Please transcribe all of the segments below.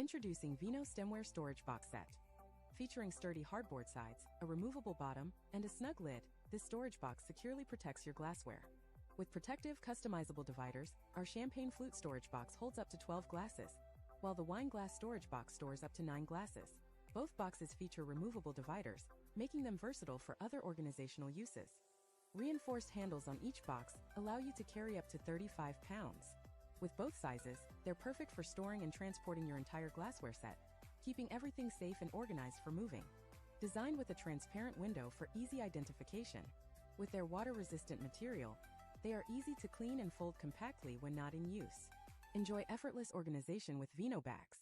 Introducing Vino Stemware Storage Box Set. Featuring sturdy hardboard sides, a removable bottom, and a snug lid, this storage box securely protects your glassware. With protective, customizable dividers, our champagne flute storage box holds up to 12 glasses, while the wine glass storage box stores up to 9 glasses. Both boxes feature removable dividers, making them versatile for other organizational uses. Reinforced handles on each box allow you to carry up to 35 pounds. With both sizes, they're perfect for storing and transporting your entire glassware set, keeping everything safe and organized for moving. Designed with a transparent window for easy identification, with their water-resistant material, they are easy to clean and fold compactly when not in use. Enjoy effortless organization with Vino bags.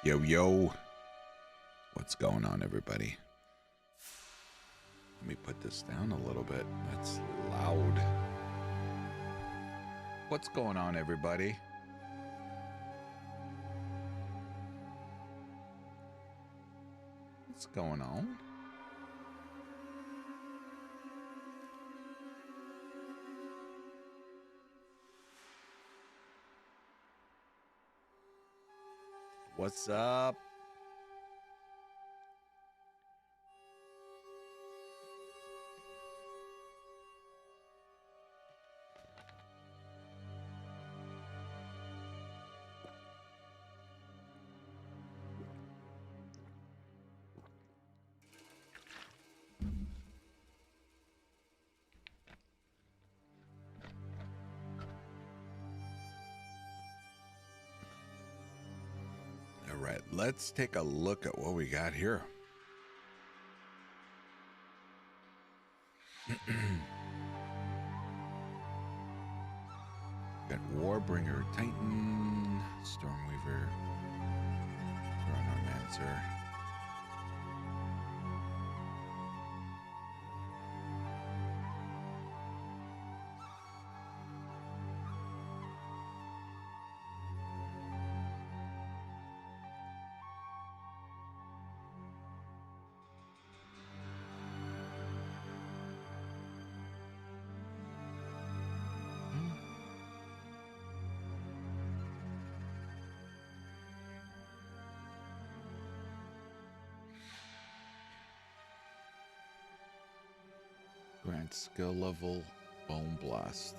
Yo, yo. What's going on, everybody? Let me put this down a little bit. That's loud. What's going on, everybody? What's going on? What's up? All right, let's take a look at what we got here. Got Warbringer, Titan, Stormweaver, Chronomancer. Grant skill level, Bone Blast.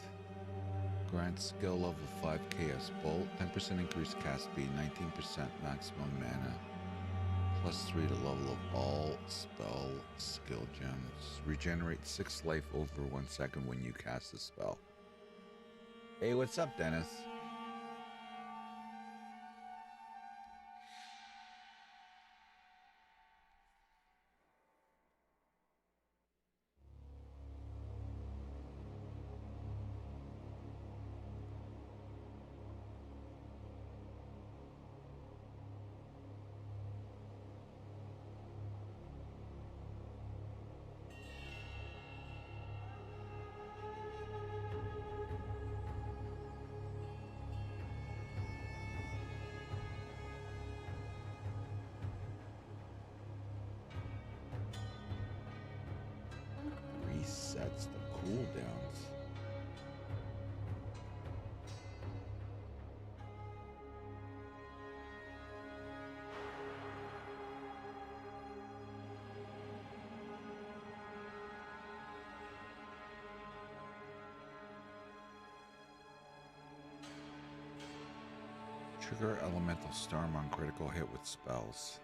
Grant skill level 5 Chaos Bolt, 10% increased cast speed, 19% maximum mana, +3 to level of all spell skill gems. Regenerate 6 life over 1 second when you cast a spell. Hey, what's up, Dennis? Resets the cooldowns. Trigger Elemental Storm on critical hit with spells.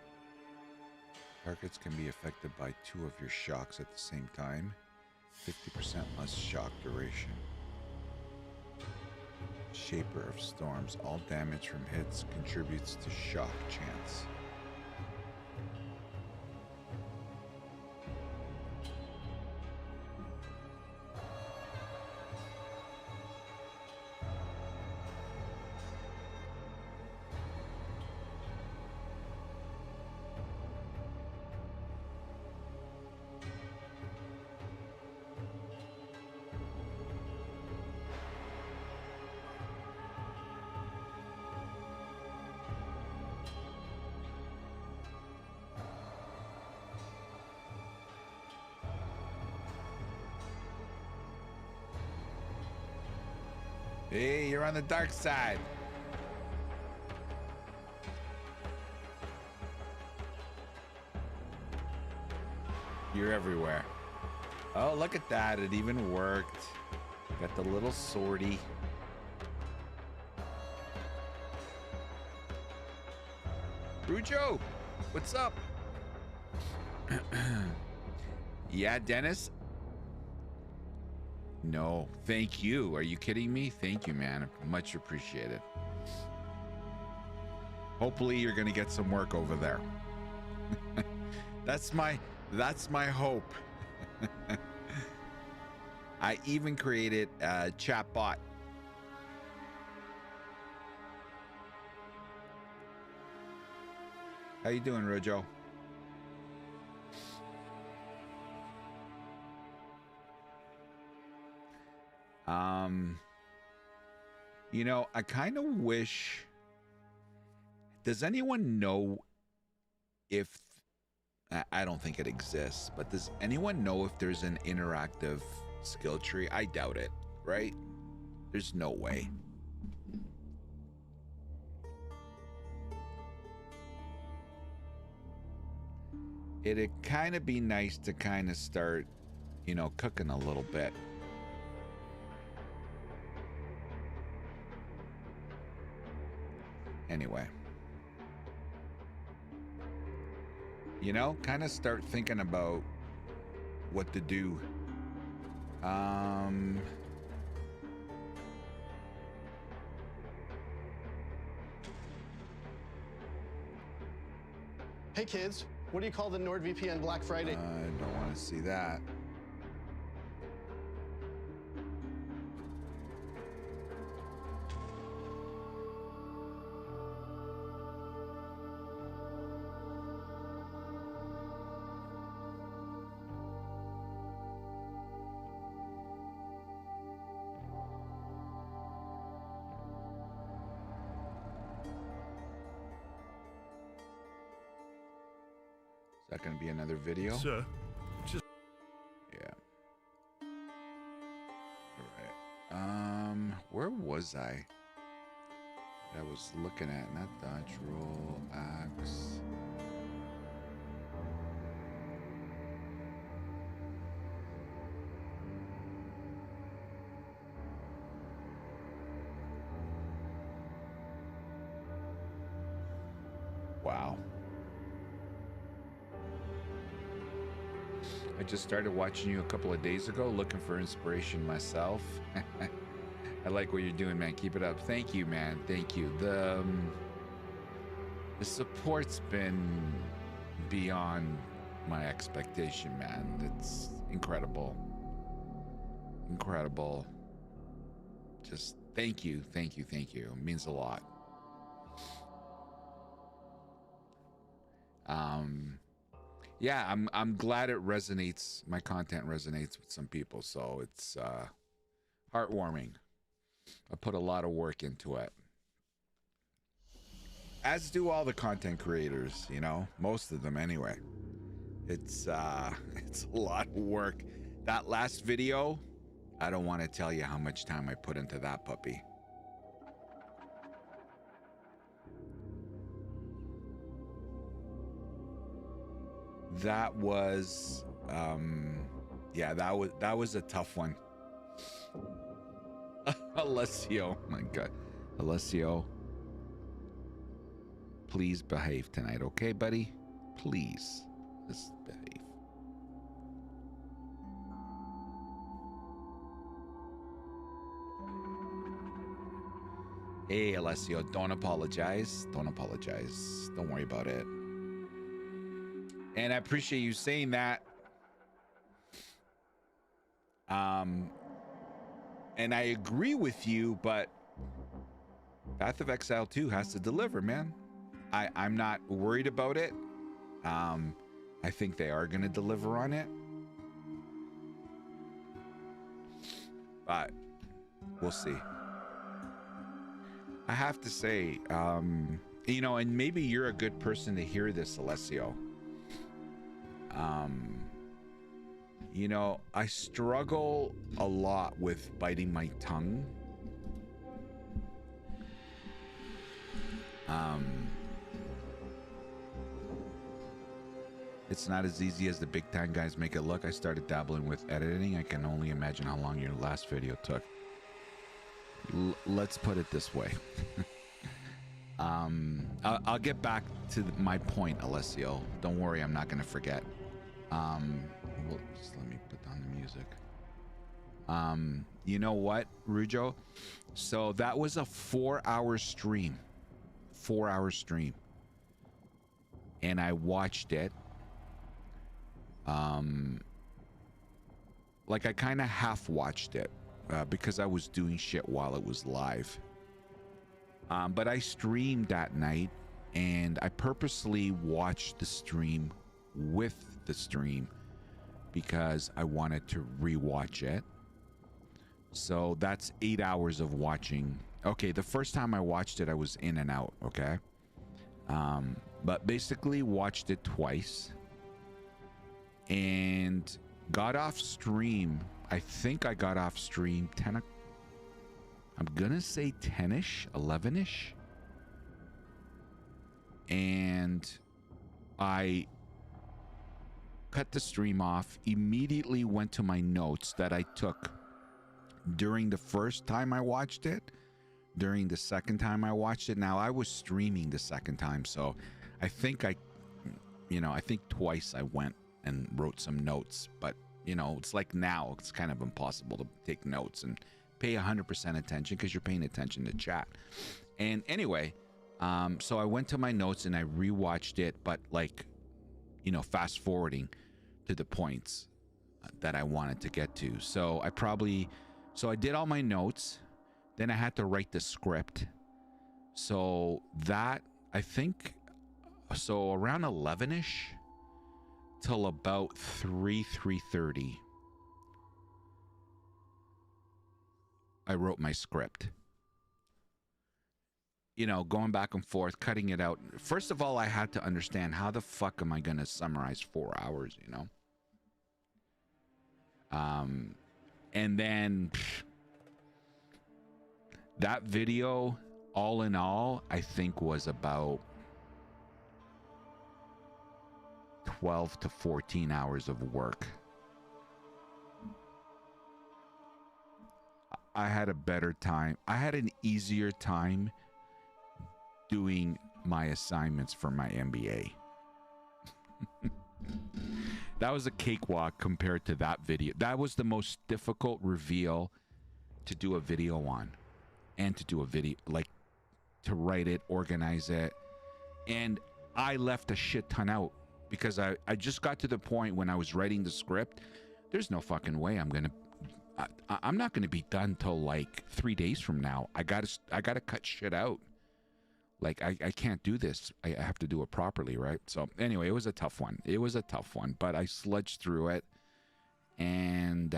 Targets can be affected by 2 of your shocks at the same time. 50% less shock duration. Shaper of Storms. All damage from hits contributes to shock chance. Hey, you're on the dark side. You're everywhere. Oh, look at that. It even worked. Got the little sortie. Rujo, what's up? Yeah, Dennis? No, thank you. Are you kidding me? Thank you, man. Much appreciated. Hopefully you're going to get some work over there. That's my hope. I even created a chat bot. How you doing, Rojo? You know, I kind of wish... Does anyone know if... I don't think it exists, but does anyone know if there's an interactive skill tree? I doubt it, right? There's no way. It'd kind of be nice to kind of start, you know, cooking a little bit. Anyway. You know, kind of start thinking about what to do. Hey kids, what do you call the NordVPN Black Friday? I don't want to see that. Is that going to be another video? Sir, just... Yeah. All right. Where was I? I was looking at, not dodge, roll, axe. Wow. I just started watching you a couple of days ago, looking for inspiration myself. I like what you're doing, man. Keep it up. Thank you, man. Thank you. The support's been beyond my expectation, man. It's incredible. Incredible. Just thank you, thank you, thank you. It means a lot. Yeah, I'm glad it resonates. My content resonates with some people, so it's heartwarming. I put a lot of work into it, as do all the content creators. You know, most of them anyway. It's a lot of work. That last video, I don't want to tell you how much time I put into that puppy. That was yeah, that was a tough one. Alessio, my God. Alessio, please behave tonight, okay, buddy? Please, just behave. Hey, Alessio, don't apologize. Don't apologize. Don't worry about it. And I appreciate you saying that. And I agree with you, but Path of Exile 2 has to deliver, man. I'm not worried about it. I think they are going to deliver on it. But we'll see. I have to say, you know, and maybe you're a good person to hear this, Alessio. You know, I struggle a lot with biting my tongue. It's not as easy as the big time guys make it look. I started dabbling with editing. I can only imagine how long your last video took. Let's put it this way. I'll get back to my point, Alessio. Don't worry, I'm not going to forget. Well, just let me put down the music. You know what, Rujo? So that was a 4-hour stream. 4-hour stream. And I watched it. Like I kind of half watched it because I was doing shit while it was live. But I streamed that night and I purposely watched the stream with the stream because I wanted to rewatch it. So that's 8 hours of watching. Okay, the first time I watched it, I was in and out, okay? But basically watched it twice and got off stream. I think I got off stream 10, I'm gonna say 10-ish, 11-ish. And I cut the stream off, immediately went to my notes that I took during the first time I watched it, during the second time I watched it. Now, I was streaming the second time, so I think I think twice I went and wrote some notes. But, you know, it's like now, it's kind of impossible to take notes and pay 100% attention because you're paying attention to chat. And anyway, so I went to my notes and I rewatched it, but like, you know, fast forwarding to the points that I wanted to get to. So I did all my notes, then I had to write the script. So that, I think, so around 11-ish till about 3:30, I wrote my script. You know, going back and forth, cutting it out. First of all, I had to understand how the fuck am I going to summarize 4 hours, you know? And then that video, all in all, I think was about 12 to 14 hours of work. I had a better time. I had an easier time doing my assignments for my MBA. That was a cakewalk compared to that video. That was the most difficult reveal to do a video on, and to do a video, like to write it, organize it. And I left a shit ton out because I just got to the point when I was writing the script, there's no fucking way I'm not gonna be done till like 3 days from now. I gotta cut shit out. Like, I can't do this. I have to do it properly, right? So anyway, it was a tough one. It was a tough one, but I sludged through it. And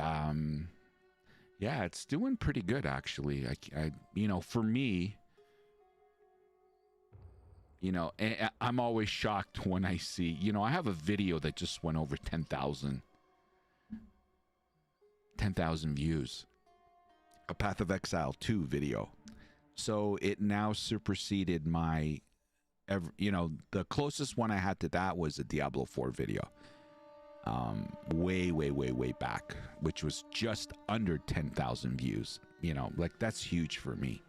yeah, it's doing pretty good, actually. I you know, for me, you know, I'm always shocked when I see, you know, I have a video that just went over 10,000 views. A Path of Exile 2 video. So it now superseded my, you know, the closest one I had to that was a Diablo 4 video. Way back, which was just under 10,000 views. You know, like, that's huge for me.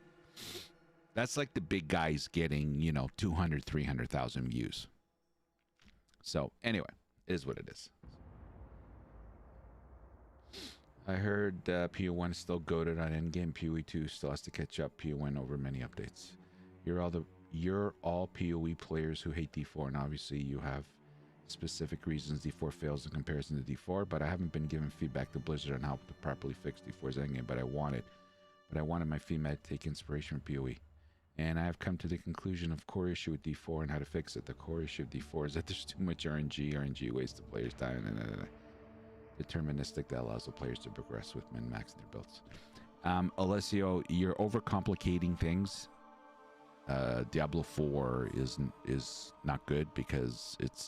That's like the big guys getting, you know, 200, 300,000 views. So anyway, it is what it is. I heard PO1 is still goated on endgame. POE2 still has to catch up. PO1 over many updates. You're all POE players who hate D4, and obviously you have specific reasons D4 fails in comparison to D4, but I haven't been given feedback to Blizzard on how to properly fix D4's endgame, but I wanted my feedback to take inspiration from POE. And I have come to the conclusion of core issue with D4 and how to fix it. The core issue of D4 is that there's too much RNG wastes the player's time, and deterministic that allows the players to progress with min-max their builds. Alessio, you're overcomplicating things. Diablo 4 is not good because it's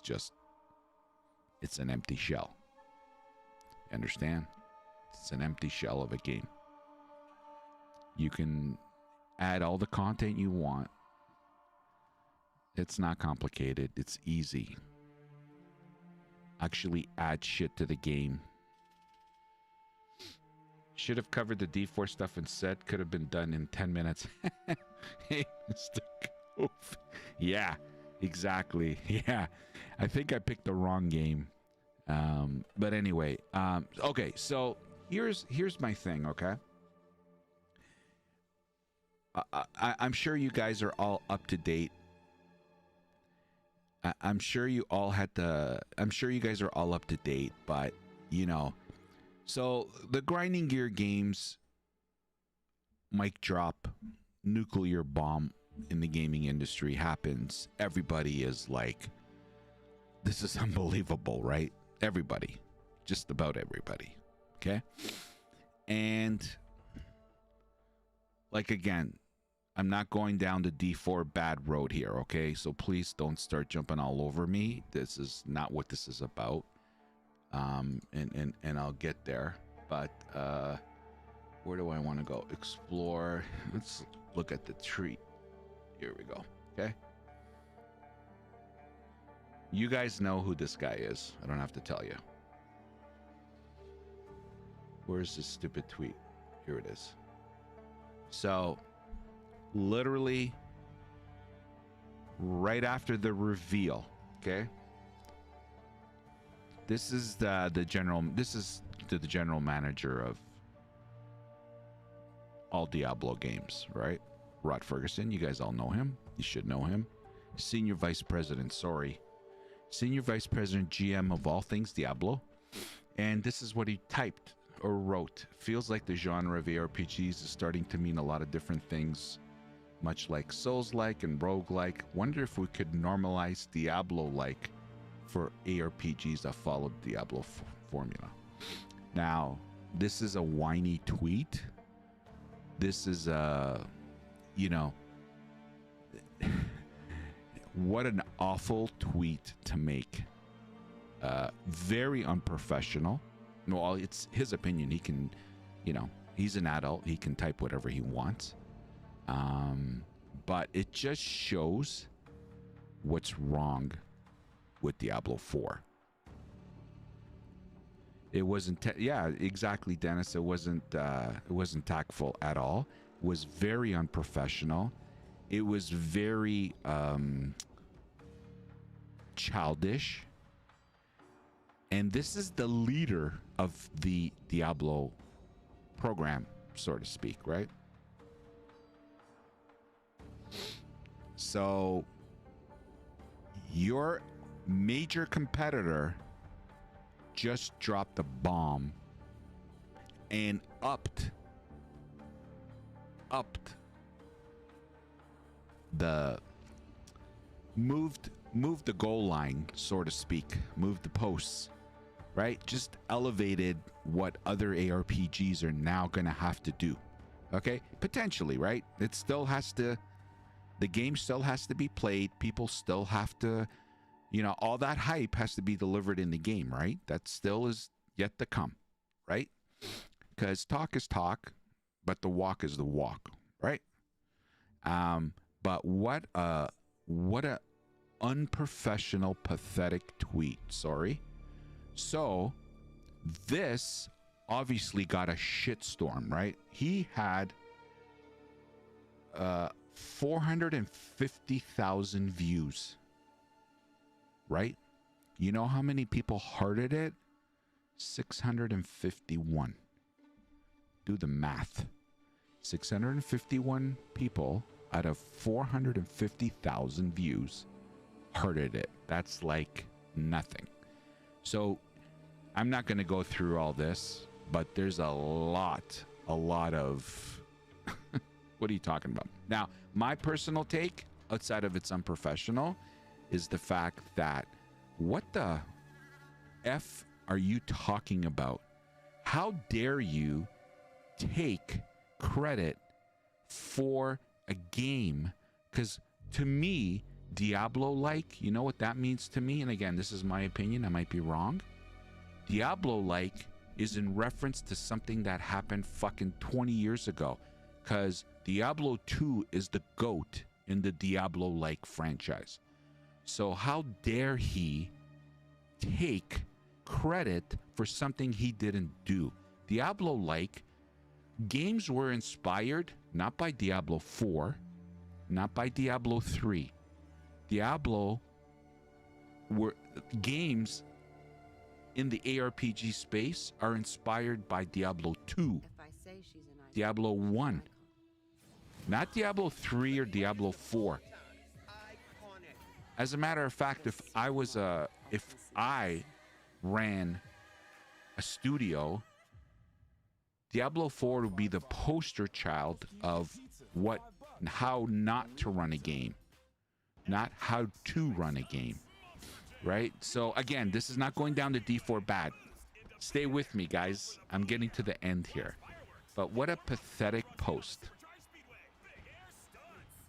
an empty shell. Understand? It's an empty shell of a game. You can add all the content you want. It's not complicated. It's easy. Actually add shit to the game. Should have covered the D4 stuff instead. Could have been done in 10 minutes. Hey, Mr. Goof. Yeah, exactly. Yeah, I think I picked the wrong game. But anyway, okay, so here's my thing, okay? I'm sure you guys are all up to date. I'm sure you guys are all up to date, but you know, so the Grinding Gear games, mic drop, nuclear bomb in the gaming industry happens, everybody is like, this is unbelievable, right? Everybody, just about everybody. Okay. And like, again, I'm not going down the D4 bad road here. Okay. So please don't start jumping all over me. This is not what this is about. And I'll get there, but, where do I want to go? Explore. Let's look at the tree. Here we go. Okay. You guys know who this guy is. I don't have to tell you. Where's this stupid tweet? Here it is. So, literally, right after the reveal, okay? This is the general manager of all Diablo games, right? Rod Ferguson, you guys all know him. You should know him. Senior Vice President, Senior Vice President GM of all things Diablo. And this is what he typed or wrote. Feels like the genre of ARPGs is starting to mean a lot of different things, much like Souls-like and Rogue-like. Wonder if we could normalize Diablo-like for ARPGs that followed Diablo formula. Now, this is a whiny tweet. This is you know, what an awful tweet to make. Very unprofessional. Well, it's his opinion. He can, you know, he's an adult. He can type whatever he wants. But it just shows what's wrong with Diablo 4. It wasn't, yeah, exactly, Dennis. It wasn't tactful at all. It was very unprofessional. It was very childish. And this is the leader of the Diablo program, so to speak, right? So your major competitor just dropped a bomb and moved the goal line, so to speak, moved the posts, right? Just elevated what other ARPGs are now going to have to do. Okay? Potentially, right? It still has to, the game still has to be played. People still have to, you know, all that hype has to be delivered in the game, right? That still is yet to come, right? Because talk is talk, but the walk is the walk, right? But what a unprofessional, pathetic tweet. Sorry. So this obviously got a shitstorm, right? He had 450,000 views, right? You know how many people hearted it? 651. Do the math. 651 people out of 450,000 views hearted it. That's like nothing. So I'm not going to go through all this, but there's a lot of what are you talking about? Now, my personal take, outside of it's unprofessional, is the fact that what the F are you talking about? How dare you take credit for a game? Because to me, Diablo-like, you know what that means to me? And again, this is my opinion. I might be wrong. Diablo-like is in reference to something that happened fucking 20 years ago. Because Diablo 2 is the GOAT in the Diablo-like franchise. So how dare he take credit for something he didn't do? Diablo-like games were inspired not by Diablo 4, not by Diablo 3. Diablo were games in the ARPG space are inspired by Diablo 2, Diablo 1, not Diablo 3 or Diablo 4. As a matter of fact, if I ran a studio, Diablo 4 would be the poster child of what and how not to run a game, not how to run a game, right? So again, this is not going down to D4 bad. Stay with me, guys. I'm getting to the end here. But what a pathetic post.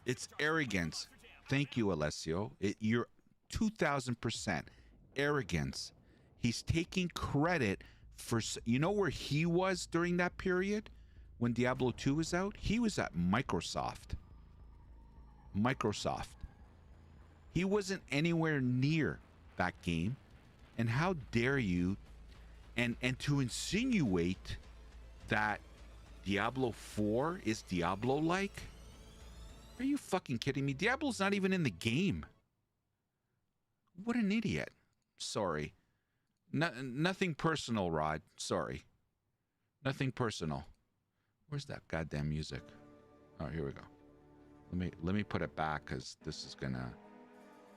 It's arrogance. Thank you, Alessio. You're 2,000% arrogance. He's taking credit for, you know where he was during that period when Diablo 2 was out? He was at Microsoft. He wasn't anywhere near that game. And how dare you, and to insinuate that Diablo 4 is Diablo-like? Are you fucking kidding me? Diablo's not even in the game. What an idiot. Sorry. Nothing personal, Rod. Sorry. Nothing personal. Where's that goddamn music? Oh, here we go. Let me put it back, because this is gonna,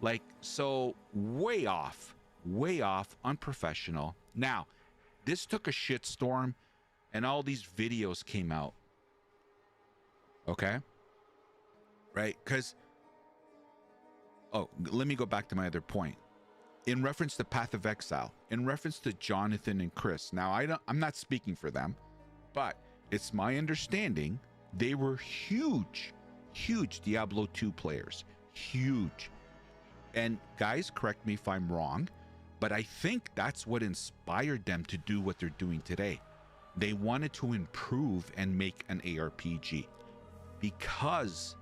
like, so way off, unprofessional. Now, this took a shitstorm, and all these videos came out. Okay? Right? Because, oh, let me go back to my other point. In reference to Path of Exile, in reference to Jonathan and Chris. Now, I'm not speaking for them, but it's my understanding they were huge Diablo 2 players. Huge. And guys, correct me if I'm wrong, but I think that's what inspired them to do what they're doing today. They wanted to improve and make an ARPG because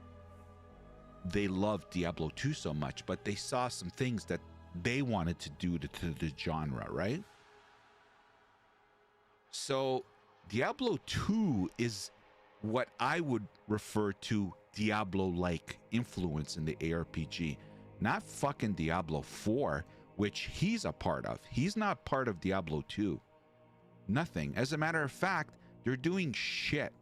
they loved Diablo 2 so much, but they saw some things that they wanted to do to the genre, right? So Diablo 2 is what I would refer to Diablo-like influence in the ARPG, not fucking Diablo 4, which he's a part of. He's not part of Diablo 2. Nothing. As a matter of fact, they're doing shit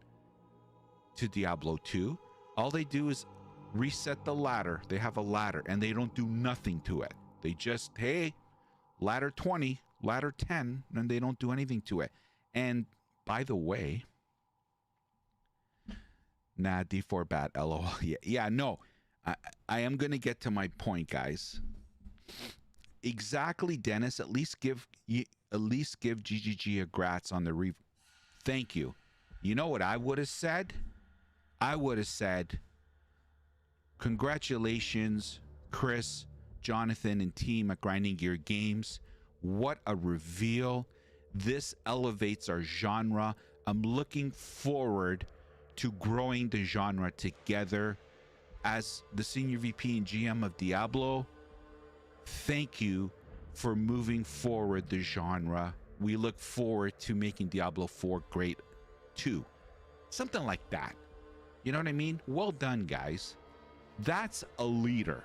to Diablo 2. All they do is reset the ladder. They have a ladder, and they don't do nothing to it. They just, hey, ladder 20, ladder 10, and they don't do anything to it. And by the way, nah, D4 bat, lol. Yeah, no, I am going to get to my point, guys. Exactly, Dennis. At least give GGG a grats on the Thank you. You know what I would have said? I would have said, congratulations, Chris, Jonathan, and team at Grinding Gear Games. What a reveal. This elevates our genre. I'm looking forward to growing the genre together. As the senior VP and GM of Diablo, thank you for moving forward the genre. We look forward to making Diablo 4 great too. Something like that. You know what I mean? Well done, guys. That's a leader.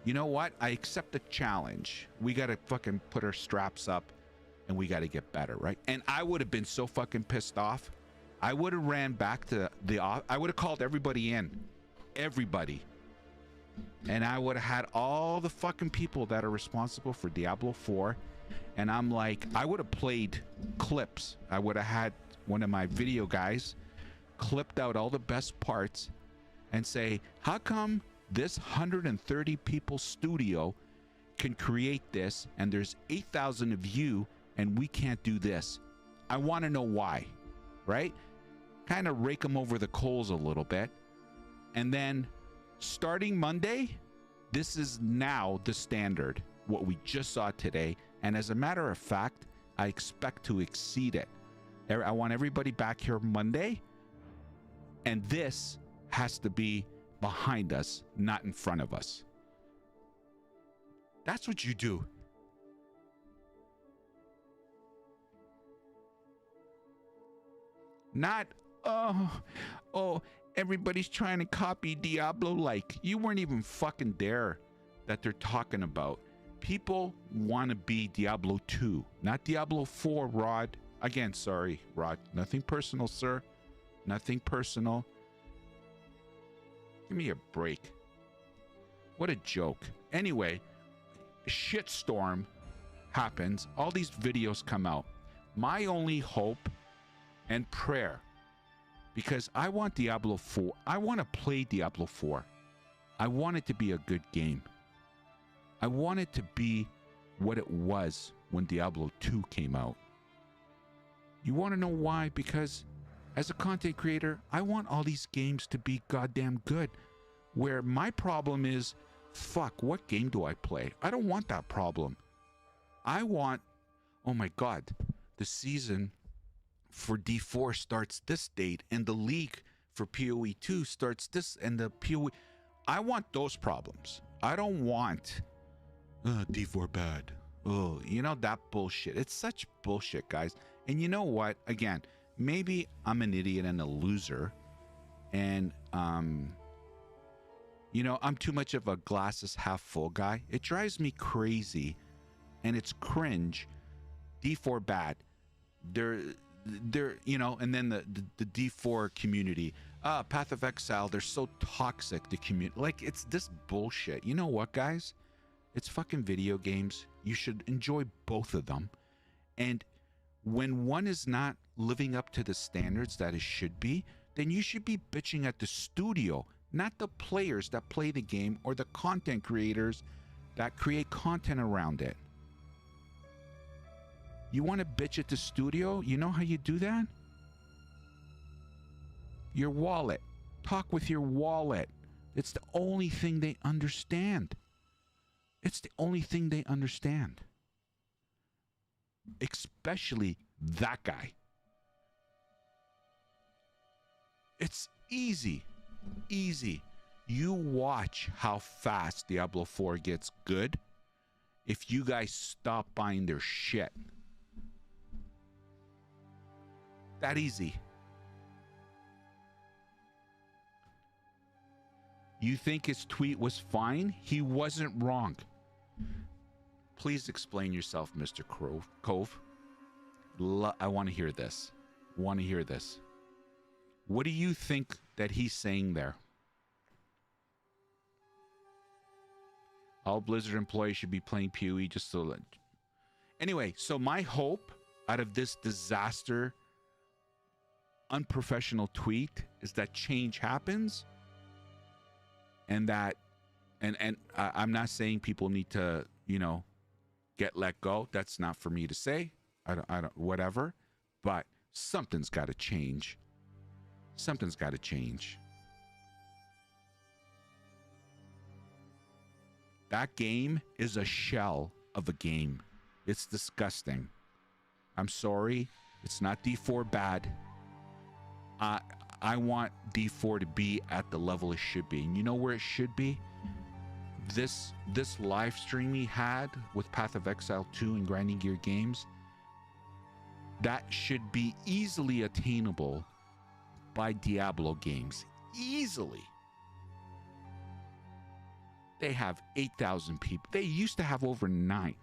You know what? I accept the challenge. We got to fucking put our straps up and we got to get better, right? And I would have been so fucking pissed off. I would have ran back to I would have called everybody in. Everybody. And I would have had all the fucking people that are responsible for Diablo 4. And I'm like, I would have played clips. I would have had one of my video guys clipped out all the best parts and say, how come this 130 people studio can create this and there's 8,000 of you and we can't do this? I want to know why, right? Kind of rake them over the coals a little bit. And then starting Monday, this is now the standard, what we just saw today. And as a matter of fact, I expect to exceed it. I want everybody back here Monday. And this has to be behind us, not in front of us. That's what you do. Not, oh, everybody's trying to copy Diablo like. You weren't even fucking there that they're talking about. People want to be Diablo 2, not Diablo 4, Rod. Again, sorry, Rod. Nothing personal, sir. Nothing personal. Give me a break. What a joke. Anyway, shitstorm happens. All these videos come out. My only hope and prayer, because I want Diablo 4. I want to play Diablo 4. I want it to be a good game. I want it to be what it was when Diablo 2 came out. You want to know why? Because as a content creator, I want all these games to be goddamn good. Where my problem is, fuck, what game do I play? I don't want that problem. I want, oh my God, the season for D4 starts this date, and the league for POE2 starts this, and the POE. I want those problems. I don't want D4 bad. Oh, you know, that bullshit. It's such bullshit, guys. And you know what? Again, maybe I'm an idiot and a loser, and you know, I'm too much of a glasses half full guy. It drives me crazy, and it's cringe. D4 bad. They're you know, and then the D4 community, Path of Exile, they're so toxic, the community. Like, it's this bullshit. You know what, guys? It's fucking video games. You should enjoy both of them. And when one is not living up to the standards that it should be, then you should be bitching at the studio, not the players that play the game or the content creators that create content around it. You want to bitch at the studio? You know how you do that? Your wallet. Talk with your wallet. It's the only thing they understand. It's the only thing they understand. Especially that guy. It's easy. Easy. You watch how fast Diablo 4 gets good if you guys stop buying their shit. That easy. You think his tweet was fine? He wasn't wrong. Please explain yourself, Mr. Cove. I want to hear this. Want to hear this. What do you think that he's saying there? All Blizzard employees should be playing POE just so... Anyway, so my hope out of this disaster, unprofessional tweet is that change happens, and that, and I'm not saying people need to, you know, get let go. That's not for me to say. I don't, whatever. But something's got to change. Something's got to change. That game is a shell of a game. It's disgusting. I'm sorry. It's not D4 bad. I want D4 to be at the level it should be. And you know where it should be? This live stream he had with Path of Exile 2 and Grinding Gear Games, that should be easily attainable by Diablo games. Easily. They have 8,000 people. They used to have over 9.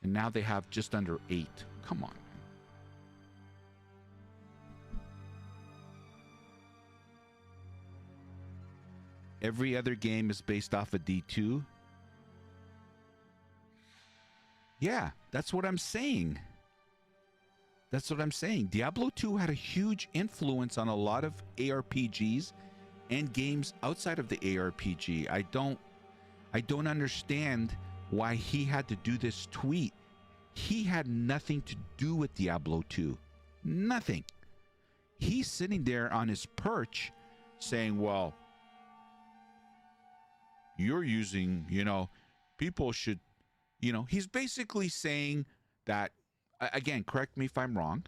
And now they have just under 8. Come on. Every other game is based off of D2. Yeah, that's what I'm saying. That's what I'm saying. Diablo 2 had a huge influence on a lot of ARPGs and games outside of the ARPG. I don't understand why he had to do this tweet. He had nothing to do with Diablo 2. Nothing. He's sitting there on his perch saying, well, you're using, you know, people should, you know, he's basically saying that, again, correct me if I'm wrong,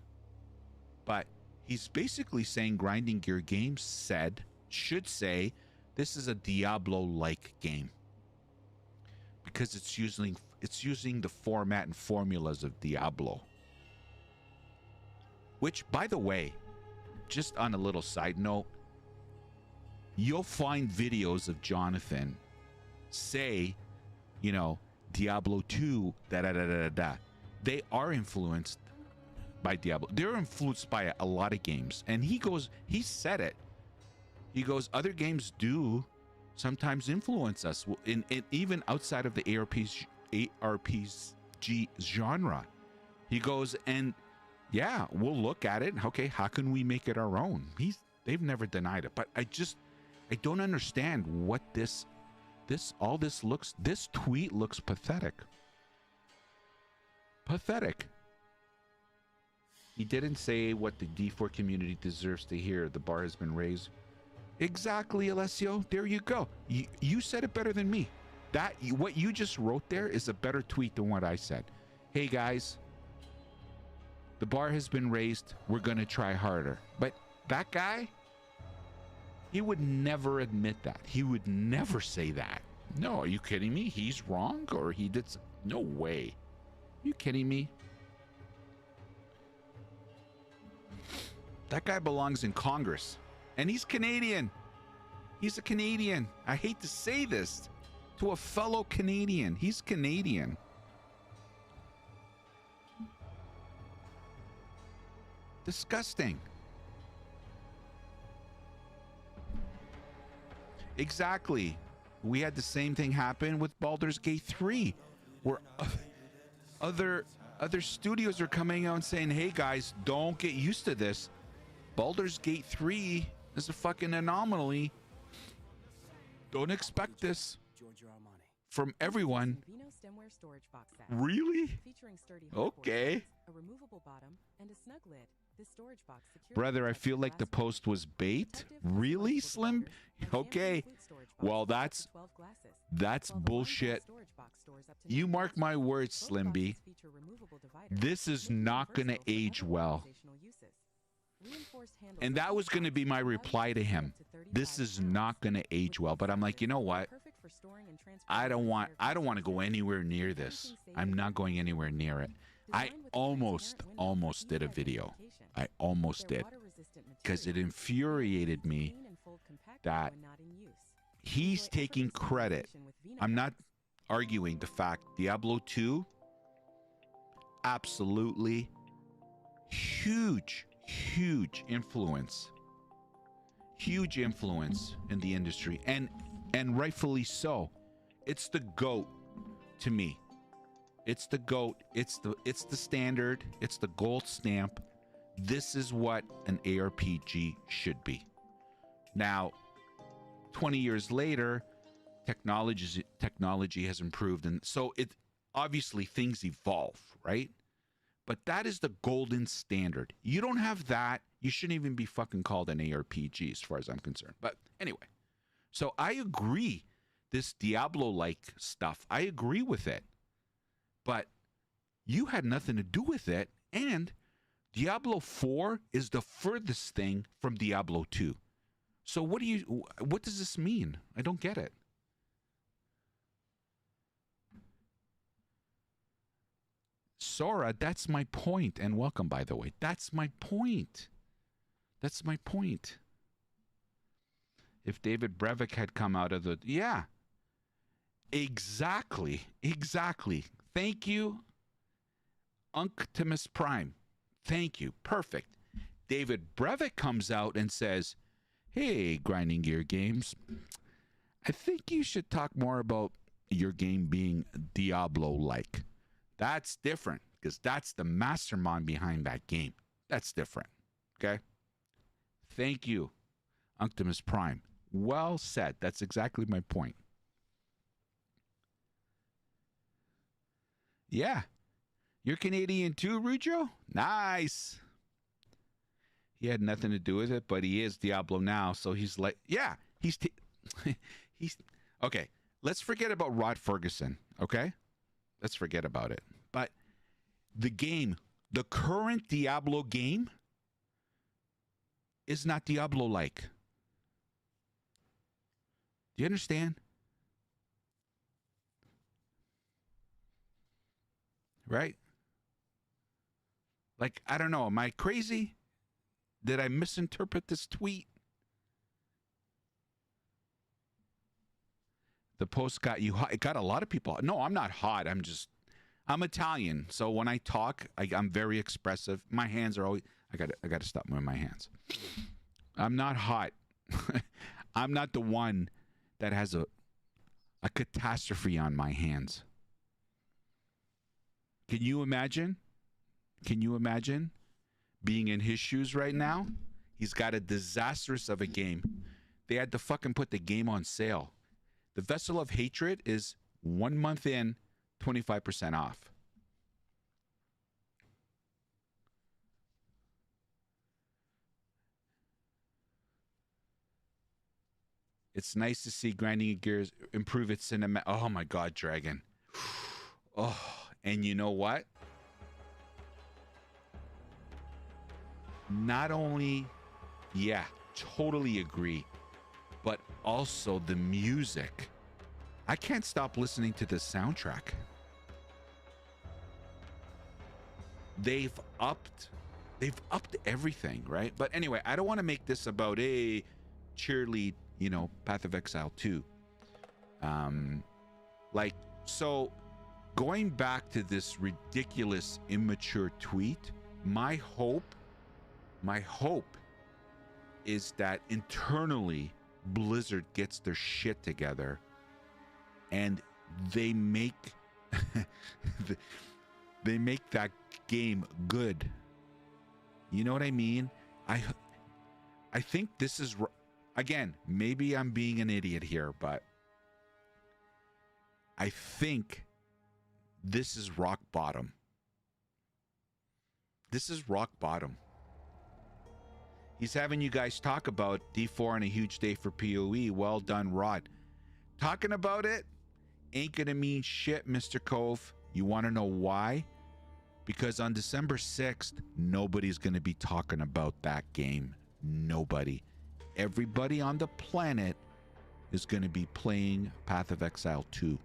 but he's basically saying Grinding Gear Games should say, this is a Diablo-like game. Because it's using the format and formulas of Diablo. Which, by the way, just on a little side note, you'll find videos of Jonathan say, you know, Diablo 2, da-da-da-da-da. They are influenced by Diablo. They're influenced by a lot of games. And he said it. He goes, other games do sometimes influence us, in even outside of the ARPG genre. He goes, and yeah, we'll look at it. Okay, how can we make it our own? They've never denied it. But I don't understand what this tweet looks pathetic. Pathetic. He didn't say what the D4 community deserves to hear. The bar has been raised. Exactly, Alessio. There you go. You said it better than me. What you just wrote there is a better tweet than what I said. Hey, guys, the bar has been raised. We're going to try harder. But that guy, he would never admit that. He would never say that. No, are you kidding me? He's wrong or he did... No way. Are you kidding me? That guy belongs in Congress. And he's Canadian. He's a Canadian. I hate to say this to a fellow Canadian. He's Canadian. Disgusting. Exactly. We had the same thing happen with Baldur's Gate 3, where other studios are coming out and saying, hey guys, don't get used to this. Baldur's Gate 3 is a fucking anomaly. Don't expect this from everyone. Really? Okay. Brother, I feel like the post was bait. Really, Slim? Okay. Well, that's bullshit. You mark my words, Slim B. This is not going to age well. And that was going to be my reply to him. This is not going to age well. But I'm like, you know what? I don't want to go anywhere near this. I'm not going anywhere near it. I almost did a video. I almost did. Because it infuriated me that he's taking credit. I'm not arguing the fact Diablo 2, absolutely huge influence in the industry, and rightfully so. It's the GOAT to me. It's the GOAT. It's the standard. It's the gold stamp. This is what an ARPG should be. Now, 20 years later, technology has improved, and so it obviously things evolve, right? But that is the golden standard. You don't have that, you shouldn't even be fucking called an ARPG as far as I'm concerned. But anyway, so I agree, this Diablo-like stuff, I agree with it. But you had nothing to do with it, and Diablo 4 is the furthest thing from Diablo 2. So what does this mean? I don't get it. Sora, that's my point. And welcome, by the way. That's my point. That's my point. If David Brevik had come out of the... Yeah. Exactly. Thank you, Unctimus Prime. Thank you. Perfect. David Brevik comes out and says, hey, Grinding Gear Games, I think you should talk more about your game being Diablo-like. That's different, because that's the mastermind behind that game. That's different. Okay? Thank you, Unctimus Prime. Well said. That's exactly my point. Yeah. You're Canadian too, Rujo? Nice. He had nothing to do with it, but he is Diablo now, so he's like, yeah, he's okay. Let's forget about Rod Ferguson, okay? Let's forget about it. But the game, the current Diablo game, is not Diablo-like. Do you understand? Right? Like, I don't know. Am I crazy? Did I misinterpret this tweet? The post got you hot. It got a lot of people. No, I'm not hot. I'm Italian. So when I talk, I'm very expressive. My hands are always, I got to stop moving my hands. I'm not hot. I'm not the one that has a catastrophe on my hands. Can you imagine? Can you imagine being in his shoes right now? He's got a disastrous of a game. They had to fucking put the game on sale. The Vessel of Hatred is 1 month in, 25% off. It's nice to see Grinding Gears improve its cinema. Oh my God, Dragon. Oh, and you know what? Not only, yeah, totally agree, but also the music. I can't stop listening to the soundtrack. They've upped everything, right? But anyway, I don't want to make this about a cheerlead, you know, Path of Exile 2. Like, so going back to this ridiculous, immature tweet, my hope is that internally Blizzard gets their shit together and they make they make that game good. You know what I mean? I think this is, again, maybe I'm being an idiot here, but I think this is rock bottom. This is rock bottom. He's having you guys talk about D4 on a huge day for POE. Well done, Rod. Talking about it ain't gonna mean shit, Mr. Cove. You want to know why? Because on December 6th, nobody's gonna be talking about that game. Nobody. Everybody on the planet is gonna be playing Path of Exile 2.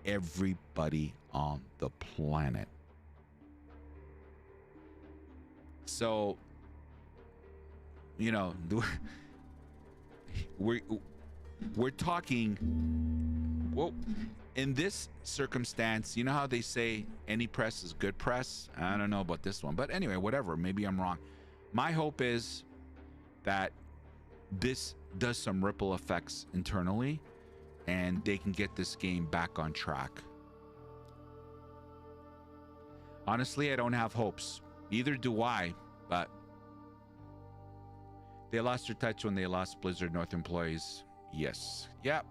Everybody on the planet. So, you know, we're talking, well, in this circumstance, you know how they say any press is good press? I don't know about this one, but anyway, whatever, maybe I'm wrong. My hope is that this does some ripple effects internally and they can get this game back on track. Honestly, I don't have hopes. Either do I, but they lost their touch when they lost Blizzard North employees. Yes. Yeah,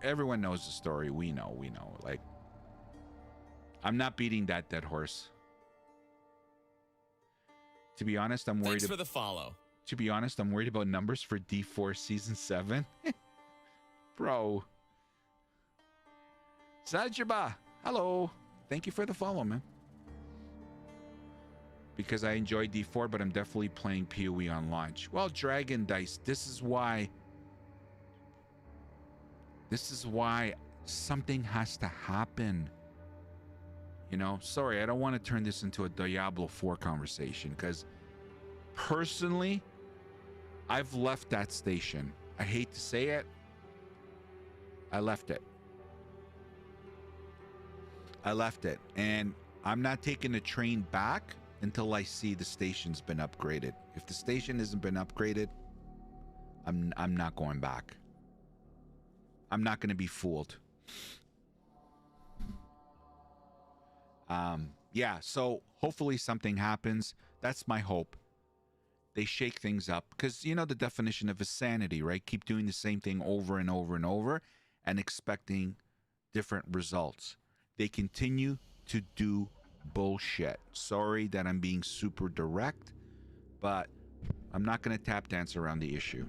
everyone knows the story. We know. Like, I'm not beating that dead horse. To be honest, I'm worried. Thanks for the follow. To be honest, I'm worried about numbers for D4 Season 7. Bro. Sajaba, hello. Thank you for the follow, man. Because I enjoy D4, but I'm definitely playing POE on launch. Well, Dragon Dice, this is why something has to happen. You know, sorry, I don't want to turn this into a Diablo 4 conversation because personally, I've left that station. I hate to say it. I left it. And I'm not taking the train back until I see the station's been upgraded. If the station hasn't been upgraded, I'm not going back. I'm not going to be fooled. Yeah, so hopefully something happens. That's my hope. They shake things up because you know the definition of insanity, right? Keep doing the same thing over and over and over and expecting different results. They continue to do bullshit. Sorry that I'm being super direct, but I'm not going to tap dance around the issue.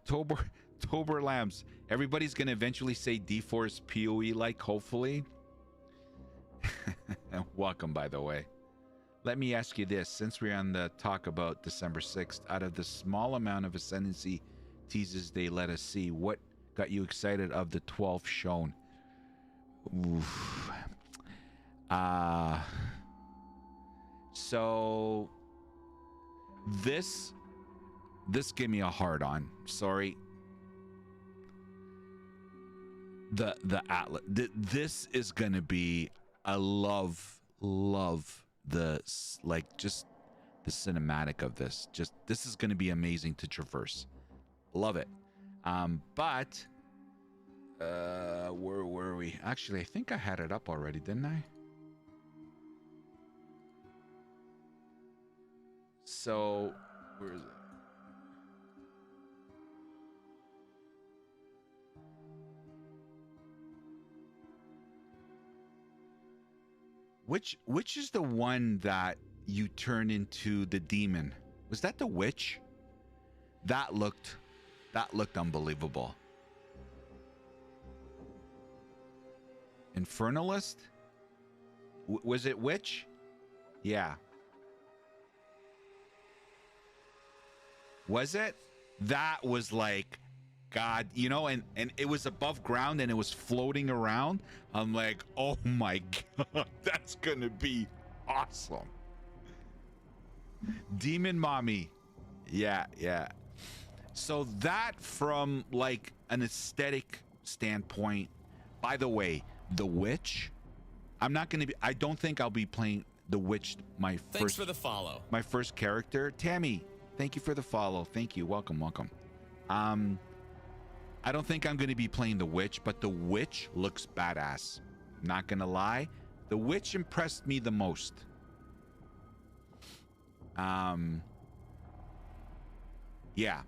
Tober Lambs. Everybody's going to eventually say D4's POE like, hopefully. Welcome, by the way. Let me ask you this. Since we're on the talk about December 6th, out of the small amount of Ascendancy teases they let us see, what got you excited of the 12 shown? Oof. So this gave me a hard on. Sorry. The Atlas. This is gonna be a love the just the cinematic of this. Just this is gonna be amazing to traverse. Love it. But where were we? Actually, I think I had it up already, didn't I? So, where is it? Which is the one that you turn into the demon? Was that the witch? That looked unbelievable. Infernalist? Was it witch? Yeah. Was it? That was like, God, you know, and it was above ground and it was floating around. I'm like, oh my God, that's gonna be awesome. Demon mommy. Yeah, yeah. So that, from like an aesthetic standpoint, by the way, the witch, I don't think I'll be playing the witch Thanks for the follow. My first character. Tammy, thank you for the follow. Thank you. Welcome. I don't think I'm going to be playing the witch, but the witch looks badass. Not going to lie. The witch impressed me the most. Yeah.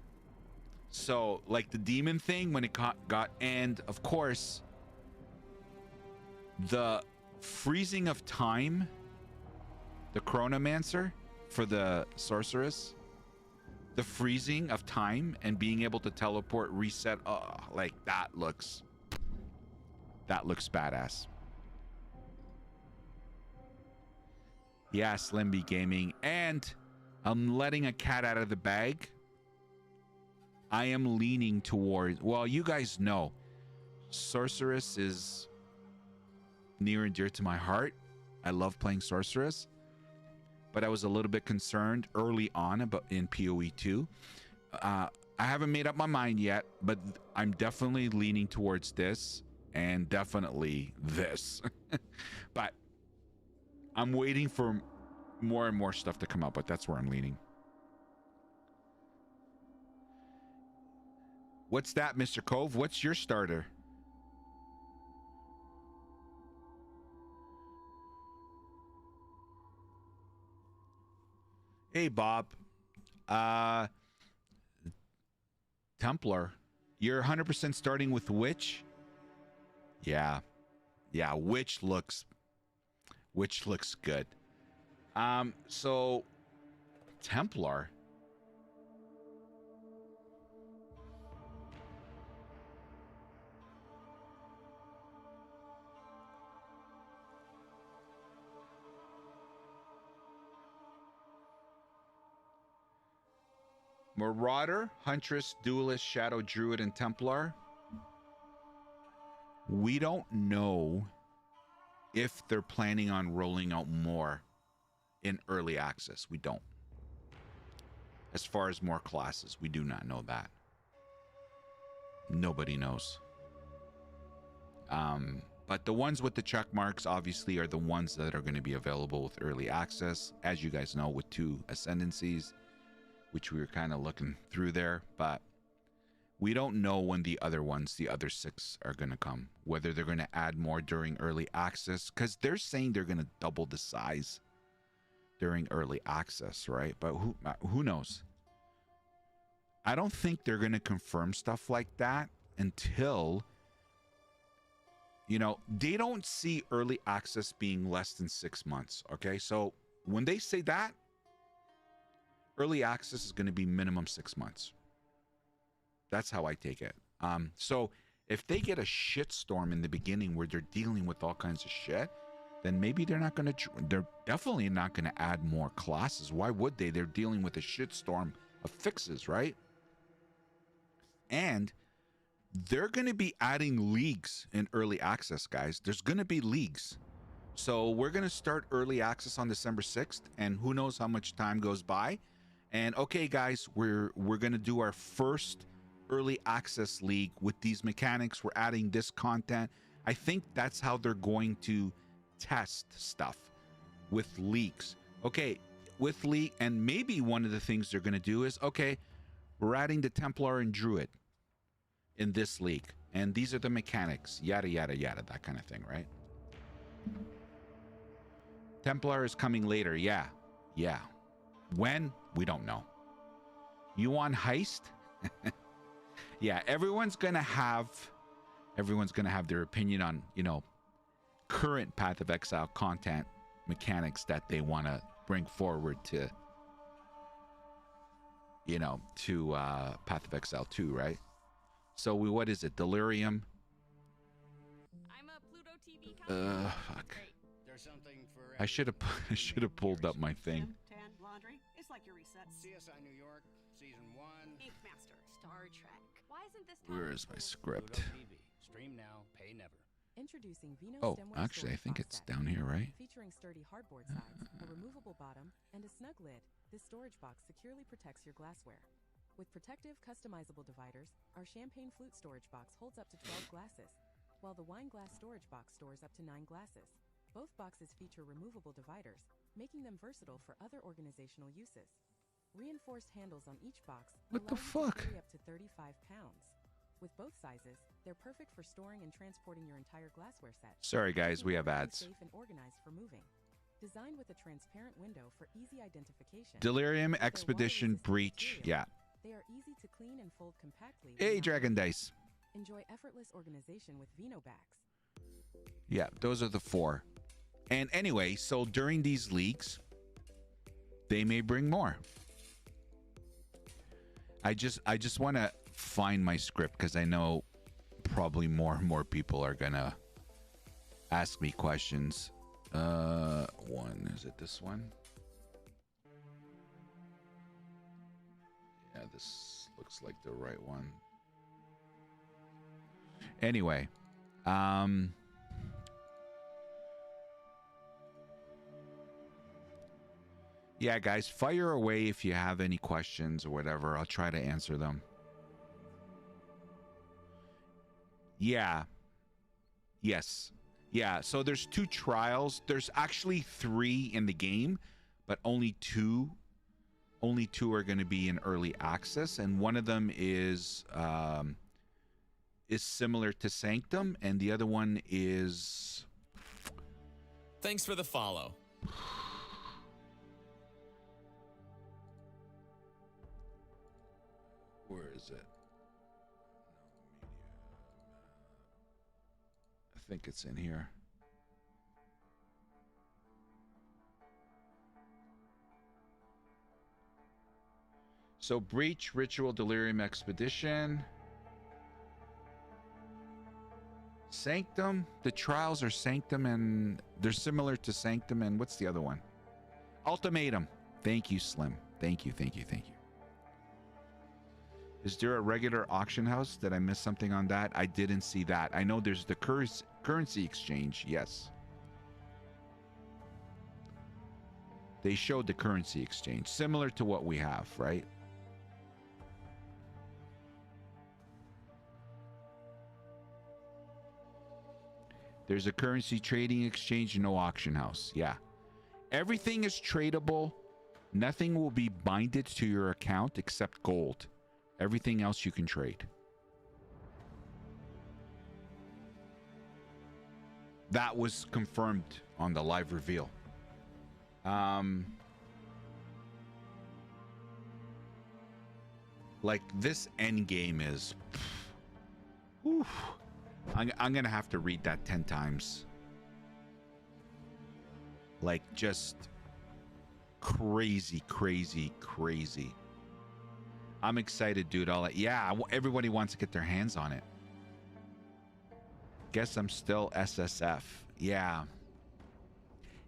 So, like the demon thing when it got, and of course, the freezing of time, the chronomancer for the sorceress, the freezing of time and being able to teleport, reset, like that looks badass. Yeah, Slimby Gaming. And I'm letting a cat out of the bag. I am leaning towards, well, you guys know, Sorceress is near and dear to my heart. I love playing Sorceress, but I was a little bit concerned early on about in POE2. I haven't made up my mind yet, but I'm definitely leaning towards this and definitely this. But I'm waiting for more and more stuff to come up, but that's where I'm leaning. What's that, Mr. Cove? What's your starter? Hey, Bob. Templar. You're 100% starting with Witch? Yeah. Yeah, Witch looks good. So Templar. Marauder, Huntress, Duelist, Shadow Druid, and Templar. We don't know if they're planning on rolling out more in early access. We don't. As far as more classes, we do not know that. Nobody knows. But the ones with the check marks obviously are the ones that are going to be available with early access, as you guys know, with 2 ascendancies, which we were kind of looking through there, but we don't know when the other ones, the other 6, are going to come, whether they're going to add more during early access, because they're saying they're going to double the size during early access, right? But who knows? I don't think they're going to confirm stuff like that until, you know, they don't see early access being less than 6 months, okay? So when they say that, early access is going to be minimum 6 months. That's how I take it. So if they get a shitstorm in the beginning where they're dealing with all kinds of shit, then maybe they're definitely not going to add more classes. Why would they? They're dealing with a shitstorm of fixes, right? And they're going to be adding leagues in early access, guys. There's going to be leagues. So we're going to start early access on December 6th, and who knows how much time goes by. And okay, guys, we're going to do our first early access league with these mechanics. We're adding this content. I think that's how they're going to test stuff with leagues. Okay, with league, and maybe one of the things they're going to do is, okay, we're adding the Templar and Druid in this league, and these are the mechanics, yada, yada, yada, that kind of thing, right? Templar is coming later. Yeah. When? We don't know. You want heist? Yeah, everyone's gonna have their opinion on, you know, current Path of Exile content mechanics that they want to bring forward to, you know, to Path of Exile 2, right? So what is it? Delirium. I'm a Pluto TV Fuck. There's something for I should have pulled up my thing. Tan laundry. It's like your resets. CSI New York, season 1. Ink Master, Star Trek. Why isn't this Where is my script? Pluto TV. Stream now, pay never. Introducing Vino Oh, Stemware actually, I storage think box it's set. down here, right? Featuring sturdy hardboard sides, a removable bottom, and a snug lid, this storage box securely protects your glassware. With protective, customizable dividers, our champagne flute storage box holds up to 12 glasses, while the wine glass storage box stores up to 9 glasses. Both boxes feature removable dividers, making them versatile for other organizational uses. Reinforced handles on each box What the allow you to fuck? carry up to 35 pounds. With both sizes, they're perfect for storing and transporting your entire glassware set. Sorry, guys, we have Making ads. everything safe and organized for moving. Designed with a transparent window for easy identification. Delirium with their Expedition water-resistant Breach. material, Yeah. They are easy to clean and fold compactly. Hey, without Dragon work. Dice. Enjoy effortless organization with Vino bags. Yeah, those are the 4. And anyway, so during these leaks, they may bring more. I just want to find my script because I know probably more and more people are gonna ask me questions. One, is it this one? Yeah, this looks like the right one. Anyway, yeah, guys, fire away if you have any questions or whatever. I'll try to answer them. Yeah. Yes. Yeah, so there's 2 trials. There's actually 3 in the game, but only 2 are going to be in early access, and one of them is similar to Sanctum, and the other one is... Thanks for the follow. Where is it? I think it's in here. So Breach, Ritual, Delirium Expedition. Sanctum. The trials are Sanctum, and they're similar to Sanctum, and what's the other one? Ultimatum. Thank you, Slim. Thank you. Is there a regular auction house? Did I miss something on that? I didn't see that. I know there's the currency exchange. Yes. They showed the currency exchange, similar to what we have, right? There's a currency trading exchange, no auction house. Yeah. Everything is tradable. Nothing will be binded to your account except gold. Everything else you can trade. That was confirmed on the live reveal. Like this end game is... Oof. I'm gonna have to read that 10 times. Like just crazy. I'm excited, dude. Everybody wants to get their hands on it. Guess I'm still SSF. Yeah.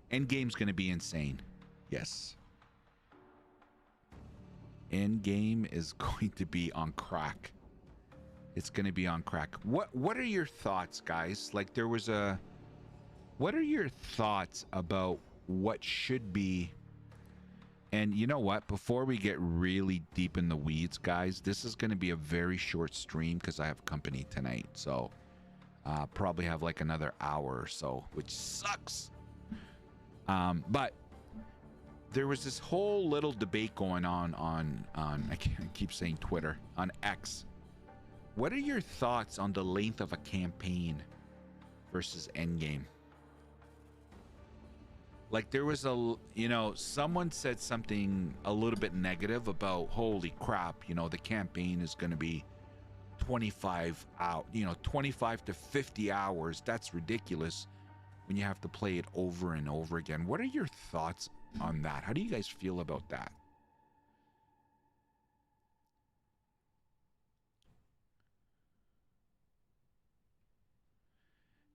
Endgame's gonna be insane. Yes. Endgame is going to be on crack. It's going to be on crack. What are your thoughts, guys? Like there was a... What are your thoughts about what should be... And you know what? Before we get really deep in the weeds, guys, this is going to be a very short stream because I have company tonight. So probably have like another hour or so, which sucks. But there was this whole little debate going on I keep saying Twitter, on X. What are your thoughts on the length of a campaign versus endgame? Like there was someone said something a little bit negative about, holy crap, the campaign is going to be 25 out, 25 to 50 hours. That's ridiculous when you have to play it over and over again. What are your thoughts on that? How do you guys feel about that?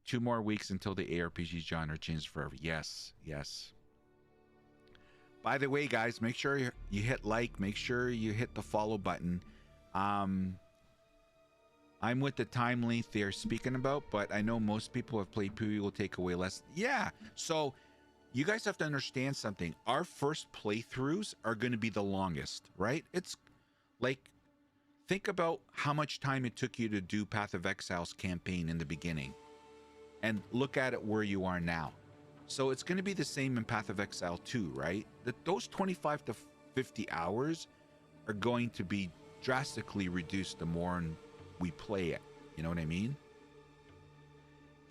Two more weeks until the ARPG genre changes forever. Yes, yes. By the way, guys, make sure you hit like. Make sure you hit the follow button. I'm with the time length they're speaking about, but I know most people have played POE will take away less. Yeah, so you guys have to understand something. Our first playthroughs are going to be the longest, right? It's like, think about how much time it took you to do Path of Exile's campaign in the beginning. And look at it where you are now. So it's going to be the same in Path of Exile 2, right? Those 25 to 50 hours are going to be drastically reduced the more we play it. You know what I mean?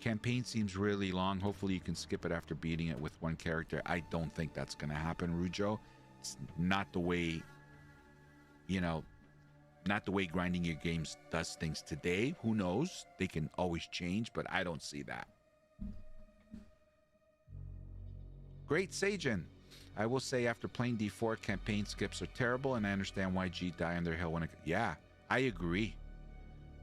Campaign seems really long. Hopefully you can skip it after beating it with one character. I don't think that's going to happen, Rujo. It's not the way, not the way grinding your games does things today. Who knows? They can always change, but I don't see that. Great Sajin. I will say after playing D4, campaign skips are terrible, and I understand why G die on their hill when yeah, I agree.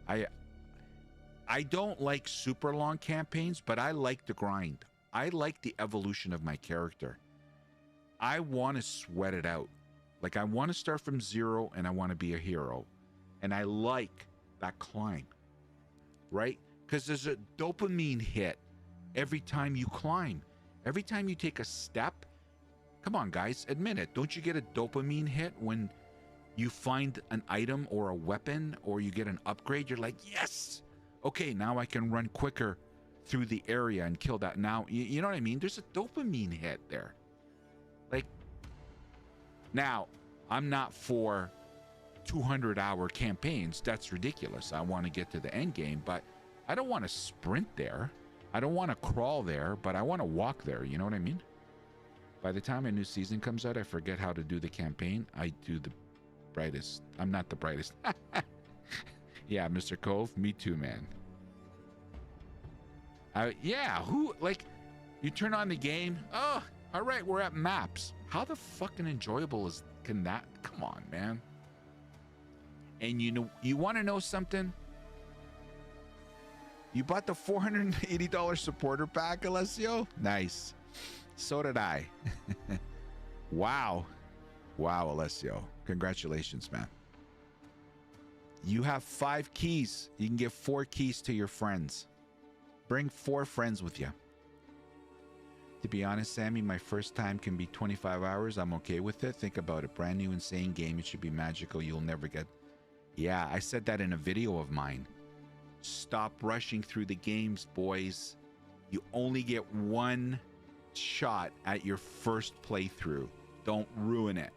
I don't like super long campaigns, but I like the grind. I like the evolution of my character. I want to sweat it out. Like, I want to start from zero and I want to be a hero. And I like that climb, right? Because there's a dopamine hit every time you climb. Every time you take a step, come on, guys, admit it. Don't you get a dopamine hit when you find an item or a weapon or you get an upgrade? You're like, yes! Okay, now I can run quicker through the area and kill that. Now, you know what I mean? There's a dopamine hit there. Like, now, I'm not for 200-hour campaigns. That's ridiculous. I want to get to the end game, but I don't want to sprint there. I don't want to crawl there, but I want to walk there. You know what I mean? By the time a new season comes out, I forget how to do the campaign. I do the brightest. I'm not the brightest. Yeah, Mr. Cove, me too, man. Yeah, you turn on the game. Oh, all right, we're at maps. How the fucking enjoyable can that? Come on, man. And you want to know something? You bought the $480 supporter pack, Alessio? Nice. So did I. Wow. Wow, Alessio. Congratulations, man. You have 5 keys. You can give 4 keys to your friends. Bring 4 friends with you. To be honest, Sammy, my first time can be 25 hours. I'm okay with it. Think about it. Brand new, insane game. It should be magical. You'll never get... Yeah, I said that in a video of mine. Stop rushing through the games, boys. You only get one shot at your first playthrough. Don't ruin it.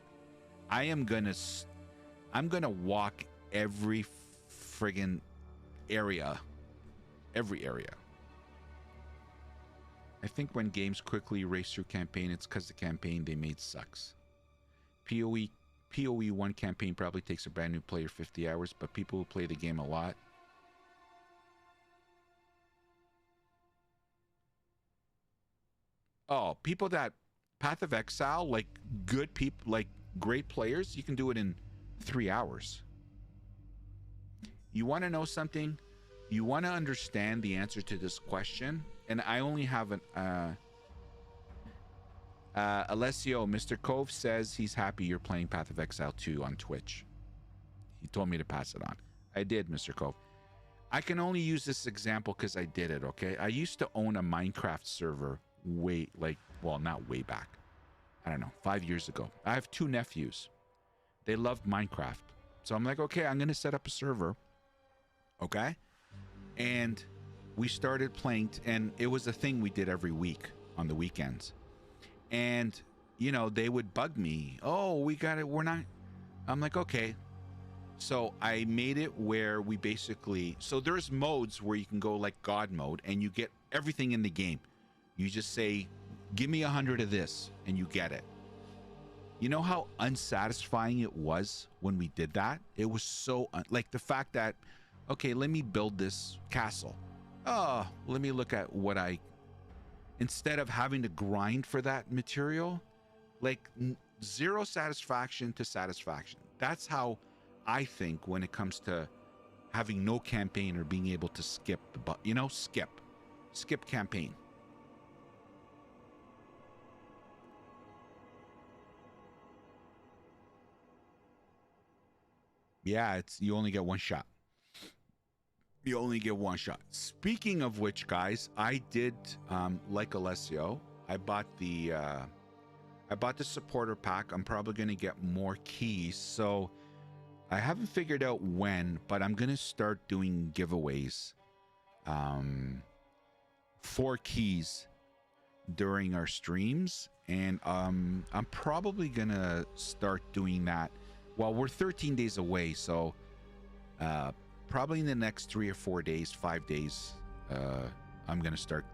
I'm gonna walk every friggin' area. Every area. I think when games quickly race through campaign, it's because the campaign they made sucks. POE 1 campaign probably takes a brand new player 50 hours, but people who play the game a lot. Oh, people that Path of Exile, like good people, like great players, you can do it in 3 hours. You want to know something? You want to understand the answer to this question? And I only have an Alessio, Mr. Cove says he's happy you're playing Path of Exile 2 on Twitch. He told me to pass it on. I did, Mr. Cove. I can only use this example because I did it, okay? I used to own a Minecraft server not way back. I don't know, 5 years ago. I have 2 nephews. They loved Minecraft. So I'm like, okay, I'm going to set up a server. Okay? And we started playing, and it was a thing we did every week on the weekends. And, they would bug me. Oh, we got it. We're not. I'm like, okay. So I made it where we basically, so there's modes where you can go like God mode and you get everything in the game. You just say, give me 100 of this and you get it. You know how unsatisfying it was when we did that? It was so like the fact that, okay, let me build this castle. Oh, let me look at what instead of having to grind for that material, like zero satisfaction to satisfaction. That's how I think when it comes to having no campaign or being able to skip skip campaign. Yeah, you only get one shot. You only get one shot. Speaking of which, guys, I did like Alessio. I bought the supporter pack. I'm probably going to get more keys. So I haven't figured out when, but I'm going to start doing giveaways for keys during our streams. And I'm probably going to start doing that. Well, we're 13 days away, so probably in the next 3 or 4 days, 5 days, I'm going to start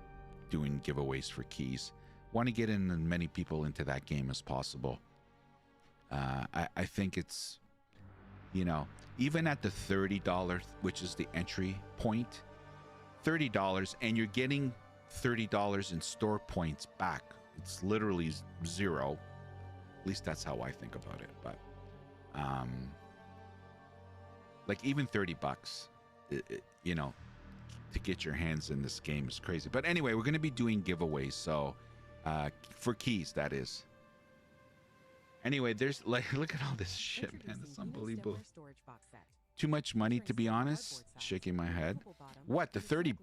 doing giveaways for keys. Want to get in as many people into that game as possible. I think it's, even at the $30, which is the entry point, $30, and you're getting $30 in store points back. It's literally zero. At least that's how I think about it. But like even $30, to get your hands in this game is crazy. But anyway, we're going to be doing giveaways. So for keys, that is. Anyway, there's like, look at all this shit, man. It's unbelievable. Too much money, to be honest. Shaking my head. What, the $30?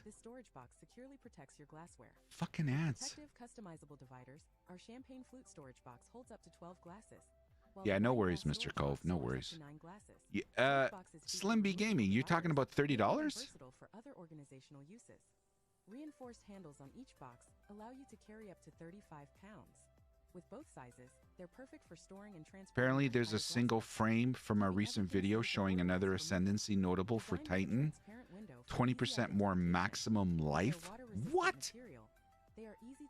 This storage box securely protects your glassware. Fucking ads. Protective customizable dividers. Our champagne flute storage box holds up to 12 glasses. Yeah, no worries, Mr. Cove. No worries. Yeah, Slim B Gaming, you're talking about $30? Versatile for other organizational uses. Reinforced handles on each box allow you to carry up to 35 pounds. With both sizes, they're perfect for storing and transporting. Apparently, there's a single frame from our recent video showing another ascendancy notable for Titan. 20% more maximum life. What?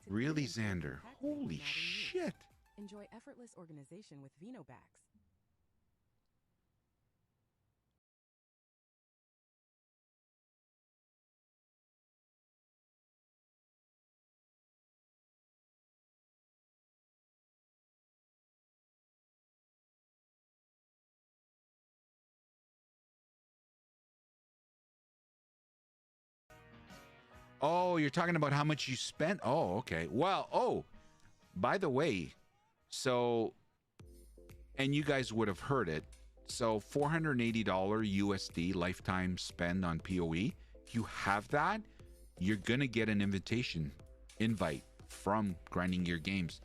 Really, Xander? Holy shit. Enjoy effortless organization with Vino bags. Oh, you're talking about how much you spent? Oh, okay. Well, by the way, so, and you guys would have heard it. So $480 USD lifetime spend on POE. If you have that, you're going to get an invite from Grinding Gear Games.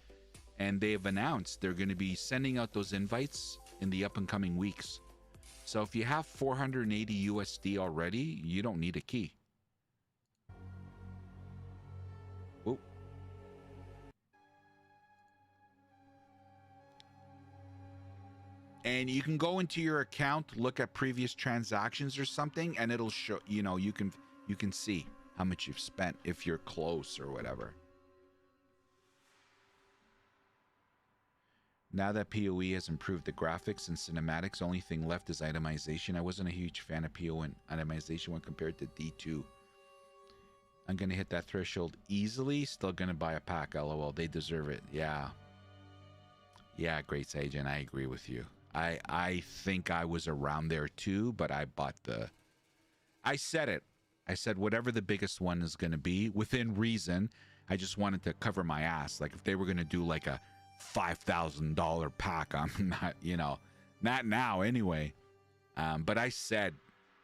And they have announced they're going to be sending out those invites in the up and coming weeks. So if you have 480 USD already, you don't need a key. Whoa. And you can go into your account, look at previous transactions or something, and it'll show, you can see how much you've spent if you're close or whatever. Now that POE has improved the graphics and cinematics, only thing left is itemization. I wasn't a huge fan of POE and itemization when compared to D2. I'm going to hit that threshold easily. Still going to buy a pack. LOL. They deserve it. Yeah. Yeah, Great Sage, and I agree with you. I think I was around there too, but I bought I said it. I said whatever the biggest one is going to be, within reason. I just wanted to cover my ass. Like if they were going to do like a $5,000 pack, I'm not, not now anyway. But I said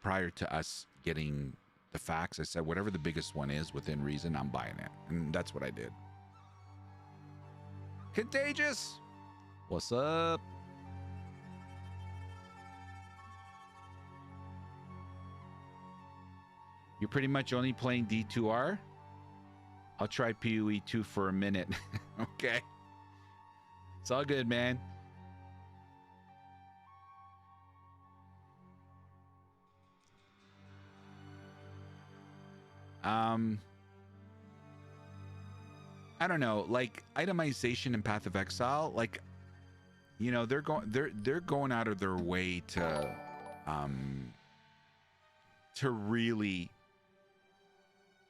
prior to us getting the facts, I said whatever the biggest one is within reason, I'm buying it. And that's what I did. Contagious, what's up? You're pretty much only playing D2R? I'll try POE2 for a minute. Okay. It's all good, man. I don't know, like itemization in Path of Exile, like, you know, they're going out of their way to really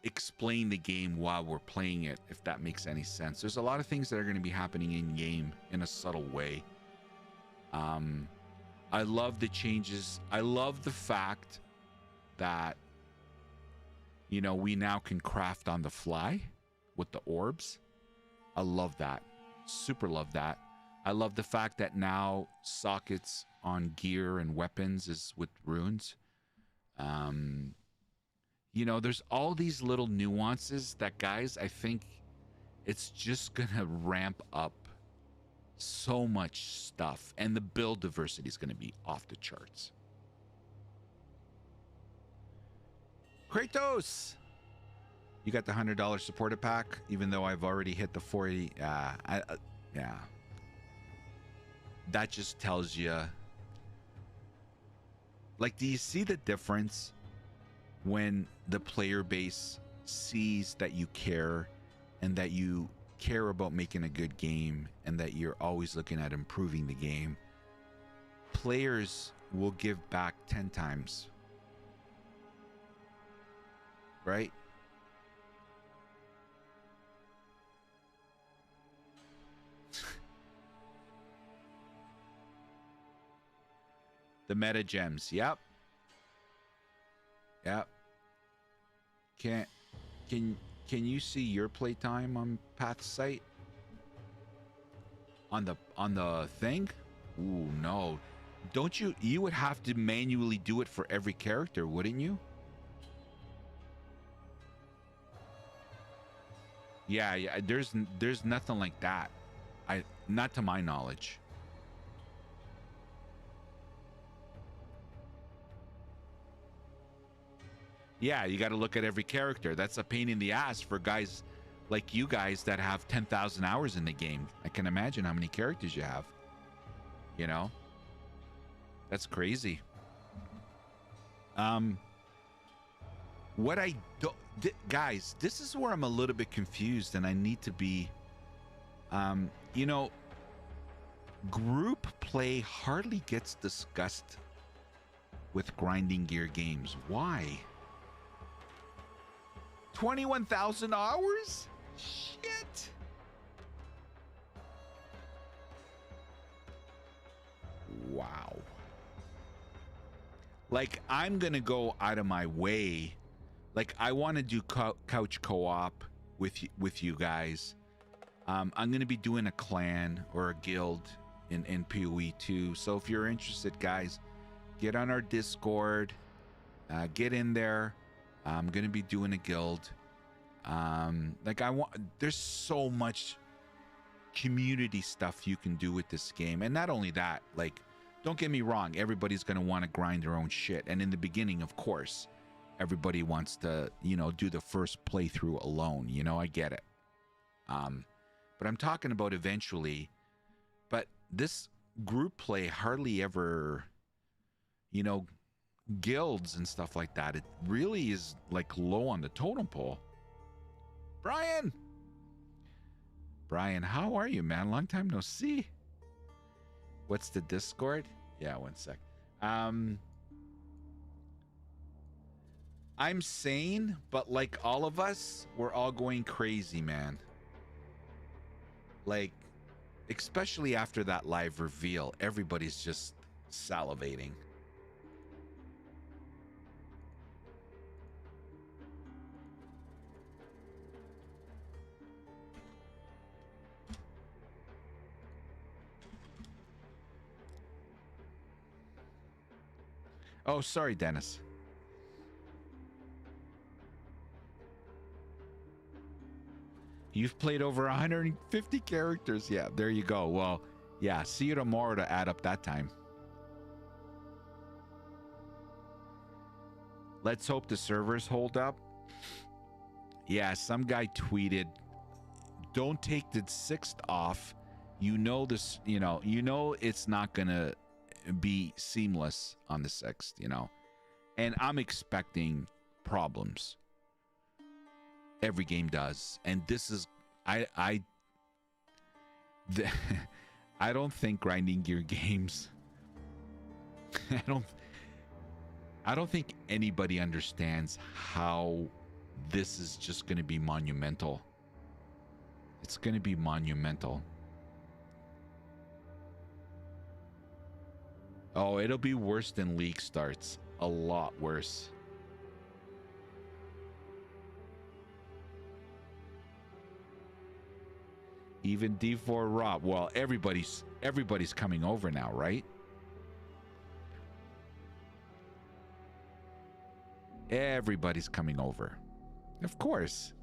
explain the game while we're playing it, if that makes any sense. There's a lot of things that are going to be happening in game in a subtle way. I love the changes. I love the fact that, you know, we now can craft on the fly with the orbs. I love that. Super love that. I love the fact that now sockets on gear and weapons is with runes. You know, there's all these little nuances that, guys, I think it's just gonna ramp up so much stuff, and the build diversity is gonna be off the charts. Kratos, you got the $100 supporter pack, even though I've already hit the 40. Yeah, that just tells you, like, do you see the difference when the player base sees that you care and that you care about making a good game and that you're always looking at improving the game? Players will give back 10 times, right? The meta gems. Yep. Can you see your playtime on Path site? On the thing? Ooh, no. Don't you would have to manually do it for every character, wouldn't you? Yeah, there's nothing like that. Not to my knowledge. Yeah, you got to look at every character. That's a pain in the ass for guys like you guys that have 10,000 hours in the game. I can imagine how many characters you have. You know? That's crazy. What I do, guys, this is where I'm a little bit confused, and I need to be, you know, group play hardly gets discussed with grinding gear games. Why? 21,000 hours? Shit. Wow. Like, I'm gonna go out of my way. Like, I want to do couch co-op with you guys. I'm gonna be doing a clan or a guild in POE2. So if you're interested, guys, get on our Discord. Get in there. I'm gonna be doing a guild. Like, there's so much community stuff you can do with this game, and not only that, like, don't get me wrong, everybody's gonna want to grind their own shit, and in the beginning, of course, everybody wants to, you know, do the first playthrough alone. You know, I get it. But I'm talking about eventually. But this group play hardly ever, you know, guilds and stuff like that. It really is like low on the totem pole. Brian, how are you, man? Long time no see. What's the Discord? Yeah, one sec. I'm sane, but like all of us, we're all going crazy, man. Like, especially after that live reveal, everybody's just salivating. Oh, sorry, Dennis. You've played over 150 characters. Yeah, there you go. Well, yeah, see you tomorrow to add up that time. Let's hope the servers hold up. Yeah, some guy tweeted, don't take the 6th off. You know this, you know it's not going to be seamless on the 6th, you know. And I'm expecting problems. Every game does. And this is I I don't think grinding gear games. I don't think anybody understands how this is just going to be monumental. It's going to be monumental. Oh, it'll be worse than league starts. A lot worse. Even D4 Rob. Well, everybody's coming over now, right? Everybody's coming over. Of course.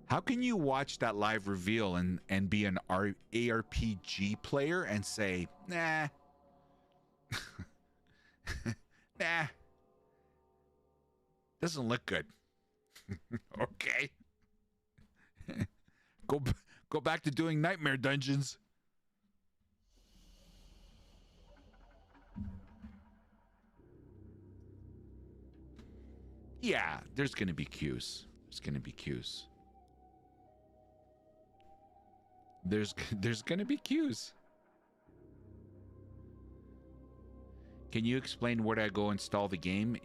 How can you watch that live reveal and be an ARPG player and say, nah. Nah. Doesn't look good. Okay. Go back to doing nightmare dungeons. Yeah, there's going to be queues. There's going to be queues. There's going to be queues. Can you explain where to go install the game?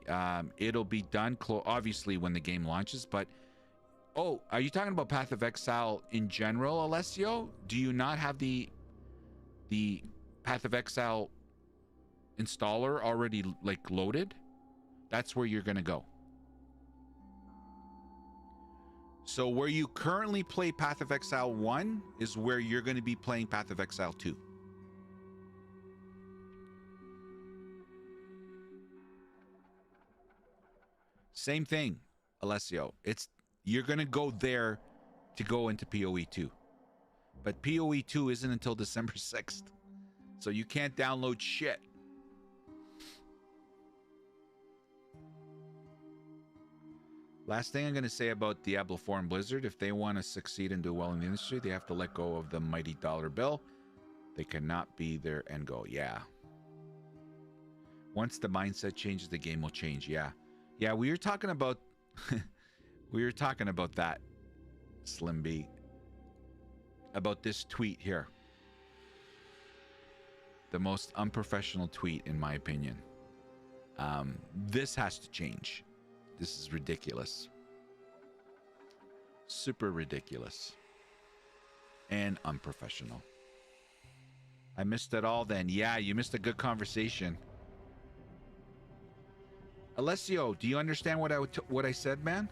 It'll be done obviously when the game launches, but oh, are you talking about Path of Exile in general, Alessio? Do you not have the Path of Exile installer already like loaded? That's where you're going to go. So where you currently play Path of Exile 1 is where you're going to be playing Path of Exile 2. Same thing, Alessio. You're going to go there to go into POE2. But POE2 isn't until December 6th. So you can't download shit. Last thing I'm going to say about Diablo 4 and Blizzard, if they want to succeed and do well in the industry, they have to let go of the mighty dollar bill. They cannot be their end goal. Yeah. Once the mindset changes, the game will change. Yeah. Yeah, we were talking about that, Slim B. About this tweet here. The most unprofessional tweet, in my opinion. This has to change. This is ridiculous. Super ridiculous. And unprofessional. I missed it all then. Yeah, you missed a good conversation. Alessio, do you understand what I said, man?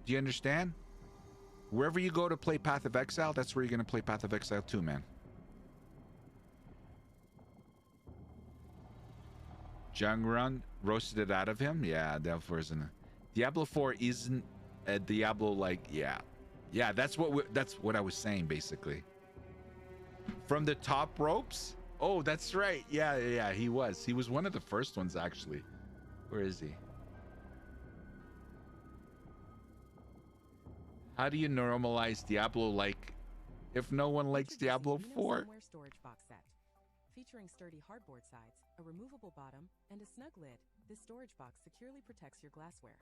Do you understand? Wherever you go to play Path of Exile, that's where you're going to play Path of Exile 2, man. Jungrun roasted it out of him. Yeah, Diablo 4 isn't. Diablo 4 isn't a Diablo like. Yeah. That's what I was saying basically. From the top ropes. Oh, that's right. Yeah. He was one of the first ones actually. Where is he? How do you normalize Diablo like if no one likes Diablo 4? Storage box set. Featuring sturdy hardboard sides, a removable bottom, and a snug lid, this storage box securely protects your glassware.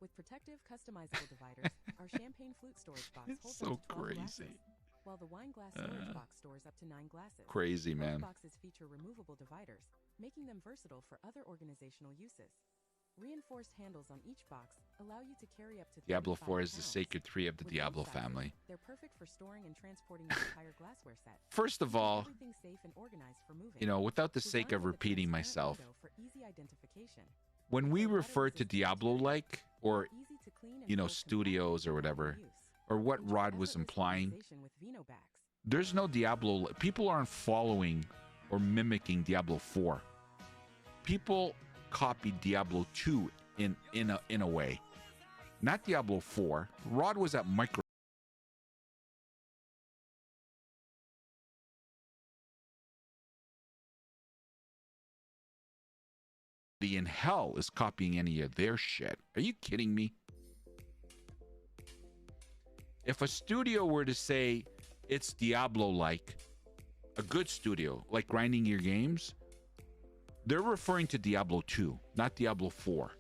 With protective, customizable dividers, our champagne flute storage box holds so up to 12 crazy. glasses, while the wine glass storage box stores up to 9 glasses. Crazy, man. Both boxes feature removable dividers, making them versatile for other organizational uses. Reinforced handles on each box allow you to carry up to Diablo 35 4 is the pounds. sacred tree of the With Diablo these sizes, family. They're perfect for storing and transporting the entire glassware set. First of Keeping all, everything safe and organized for moving. you know, without the sake Designed of with a repeating transparent myself, window for easy identification. when With we their refer to water-resistant Diablo-like or, easy to clean and you know, fold studios or compactly for whatever, modern use. or what Enjoy Rod was effortless implying, organization with Vino bags. there's no Diablo. People aren't following or mimicking Diablo 4. People copied Diablo 2 in a way. Not Diablo 4. Rod was at Micro. In hell is copying any of their shit. Are you kidding me? If a studio were to say it's Diablo-like, a good studio, like Grinding Your Games, they're referring to Diablo 2, not Diablo 4.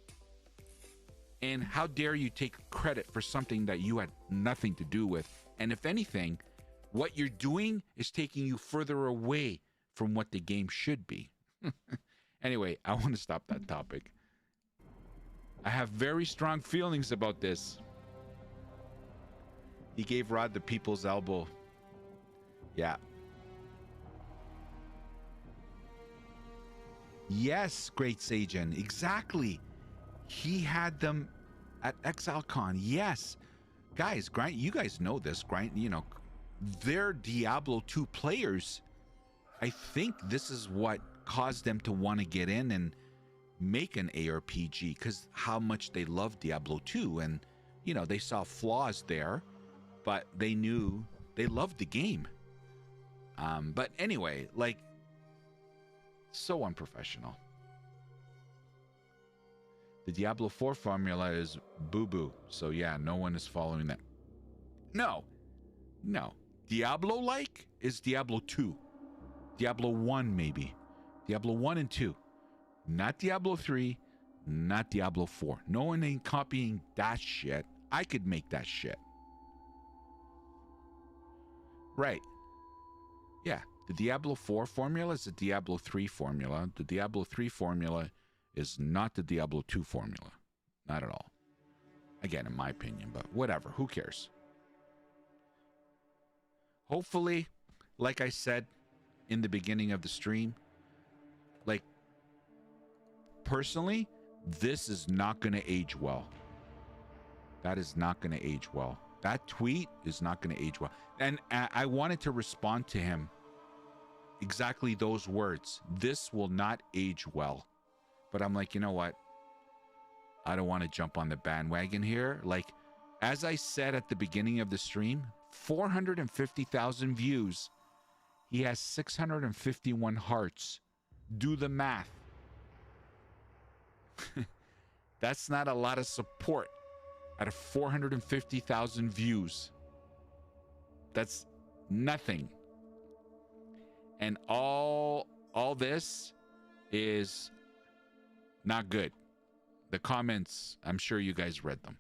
And how dare you take credit for something that you had nothing to do with? And if anything, what you're doing is taking you further away from what the game should be. Anyway, I want to stop that topic. I have very strong feelings about this. He gave Rod the people's elbow. Yeah. Yes, Great Sagen. Exactly. He had them at ExileCon. Yes. Guys, Grind, you guys know this. Grind, you know, they're Diablo 2 players. I think this is what caused them to want to get in and make an ARPG, because how much they love Diablo 2. And, you know, they saw flaws there, but they knew they loved the game. But anyway, like, so unprofessional. The Diablo 4 formula is boo-boo. So yeah, no one is following that. No. Diablo-like is Diablo 2. Diablo 1, maybe. Diablo 1 and 2. Not Diablo 3. Not Diablo 4. No one ain't copying that shit. I could make that shit. Right. Yeah. The Diablo 4 formula is the Diablo 3 formula. The Diablo 3 formula is not the Diablo 2 formula. Not at all. Again, in my opinion, but whatever. Who cares? Hopefully, like I said in the beginning of the stream, like, personally, this is not going to age well. That is not going to age well. That tweet is not going to age well. And I wanted to respond to him exactly those words. This will not age well. But I'm like, you know what? I don't want to jump on the bandwagon here. Like, as I said at the beginning of the stream, 450,000 views. He has 651 hearts. Do the math. That's not a lot of support out of 450,000 views. That's nothing. And all this is not good. The comments, I'm sure you guys read them.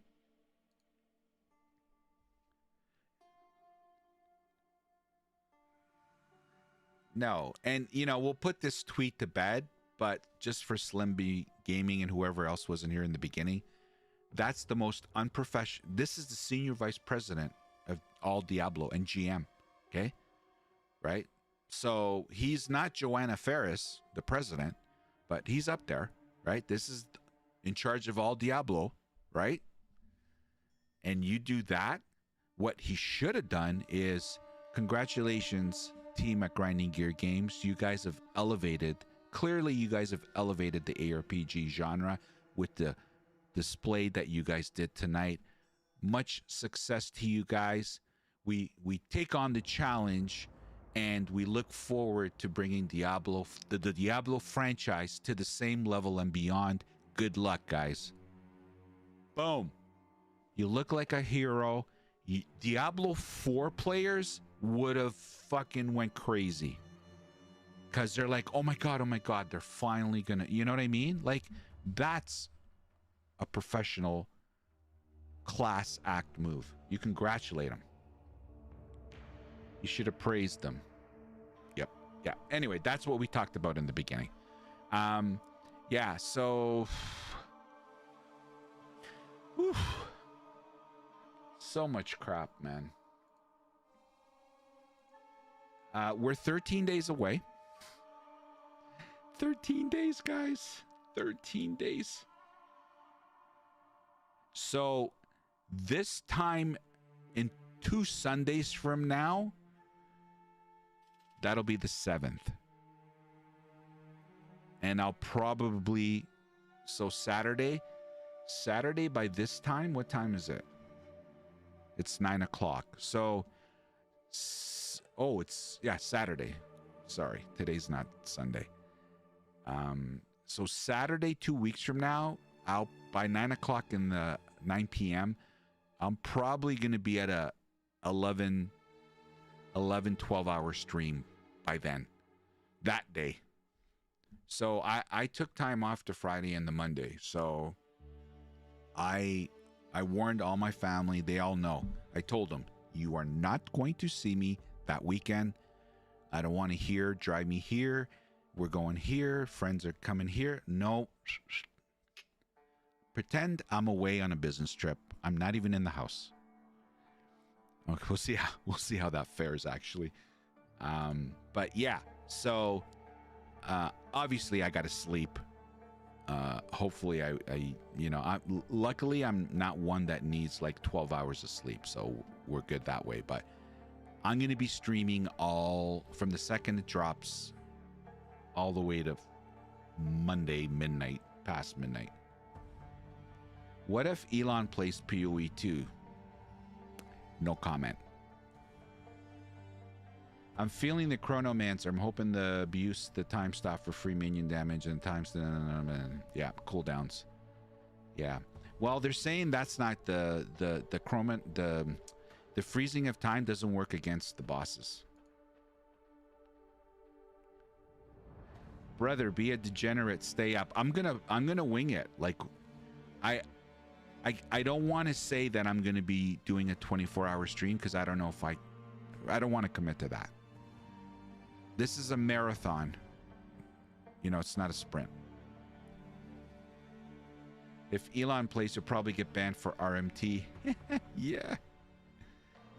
No, and you know, we'll put this tweet to bed, but just for Slim B Gaming and whoever else wasn't here in the beginning, that's the most unprofessional. This is the senior vice president of all Diablo and GM, okay? Right? So he's not Joanna Ferris, the president, but he's up there, right? This is in charge of all Diablo, right? And you do that. What he should have done is, congratulations, team at Grinding Gear Games. You guys have elevated, clearly you guys have elevated the ARPG genre with the display that you guys did tonight. Much success to you guys. We take on the challenge, and we look forward to bringing Diablo, the Diablo franchise, to the same level and beyond. Good luck, guys. Boom. You look like a hero. Diablo 4 players would have fucking went crazy, because they're like, oh my god, they're finally gonna, you know what I mean? Like, that's a professional class act move. You congratulate them. You should have praised them. Yep. Yeah. Anyway, that's what we talked about in the beginning. Yeah, so whew, so much crap, man. We're 13 days away. 13 days, guys. 13 days. So this time in 2 Sundays from now, that'll be the 7th. And I'll probably, so Saturday by this time, what time is it? It's 9 o'clock. So, oh, it's, yeah, Saturday. Sorry, today's not Sunday. So Saturday, 2 weeks from now, by 9 o'clock in the 9 p.m., I'm probably going to be at a 12 hour stream by then, that day. So I took time off to Friday and the Monday. So I warned all my family. They all know. I told them, you are not going to see me that weekend. I don't want to hear, drive me here. We're going here. Friends are coming here. No. Pretend I'm away on a business trip. I'm not even in the house. Okay, we'll see how that fares actually. But yeah, so obviously I got to sleep. Hopefully luckily I'm not one that needs like 12 hours of sleep, so we're good that way. But I'm going to be streaming all from the second it drops all the way to Monday midnight, past midnight. What if Elon plays POE2? No comment. I'm feeling the Chronomancer. I'm hoping the abuse, the time stop for free minion damage and times. Yeah, cooldowns. Yeah. Well, they're saying that's not the freezing of time doesn't work against the bosses. Brother, be a degenerate. Stay up. I'm gonna wing it. Like, I don't want to say that I'm gonna be doing a 24-hour stream because I don't know if I don't want to commit to that. This is a marathon. You know, it's not a sprint. If Elon plays, he'll probably get banned for RMT. Yeah.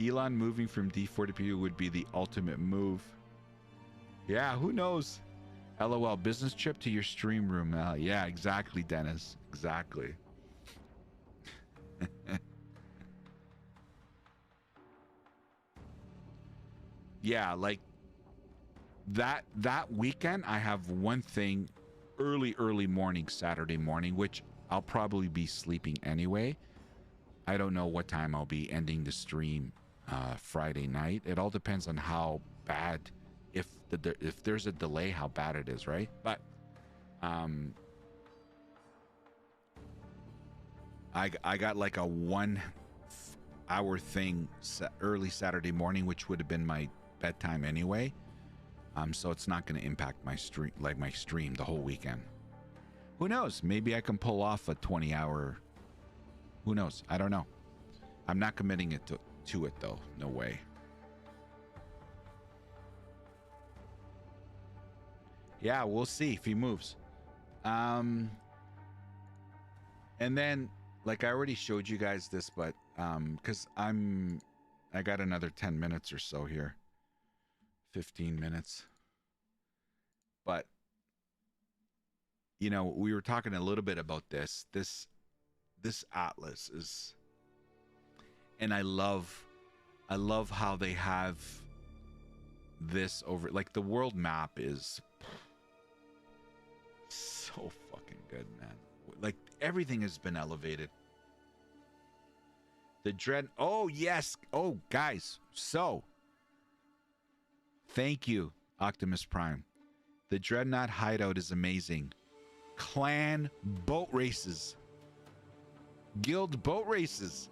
Elon moving from D4 to POE would be the ultimate move. Yeah, who knows? LOL, business trip to your stream room. Yeah, exactly, Dennis. Exactly. Yeah, like that weekend I have one thing early morning, Saturday morning, which I'll probably be sleeping anyway. I don't know what time I'll be ending the stream Friday night. It all depends on how bad, if there's a delay, how bad it is, right? But I got like a 1 hour thing early Saturday morning, which would have been my bedtime anyway. So it's not going to impact my stream the whole weekend. Who knows? Maybe I can pull off a 20-hour. Who knows? I don't know. I'm not committing it to it though. No way. Yeah, we'll see if he moves. And then, like, I already showed you guys this, but because I got another 10 minutes or so here. 15 minutes. But you know, we were talking a little bit about this atlas is, and I love how they have this over, like the world map is so fucking good, man. Like everything has been elevated. The dread, oh yes, oh guys, so thank you, Optimus Prime. The Dreadnought hideout is amazing. Clan boat races. Guild boat races.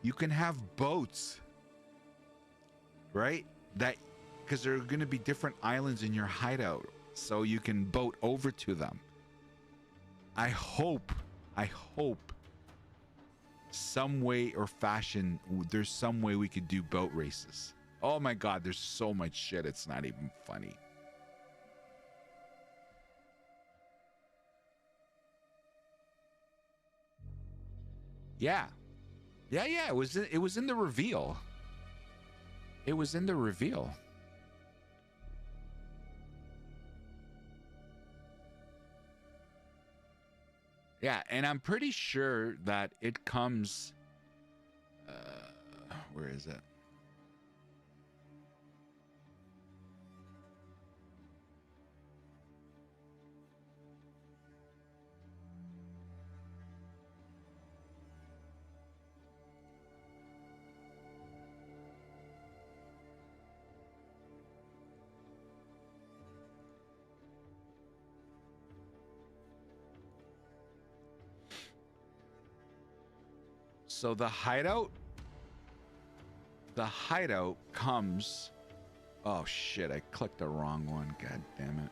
You can have boats. Right? That, because there are going to be different islands in your hideout. So you can boat over to them. I hope some way or fashion, there's some way we could do boat races. Oh my God, there's so much shit. It's not even funny. Yeah. It was in the reveal. It was in the reveal. Yeah, and I'm pretty sure that it comes. Where is it? So the hideout comes. Oh shit, I clicked the wrong one. God damn it.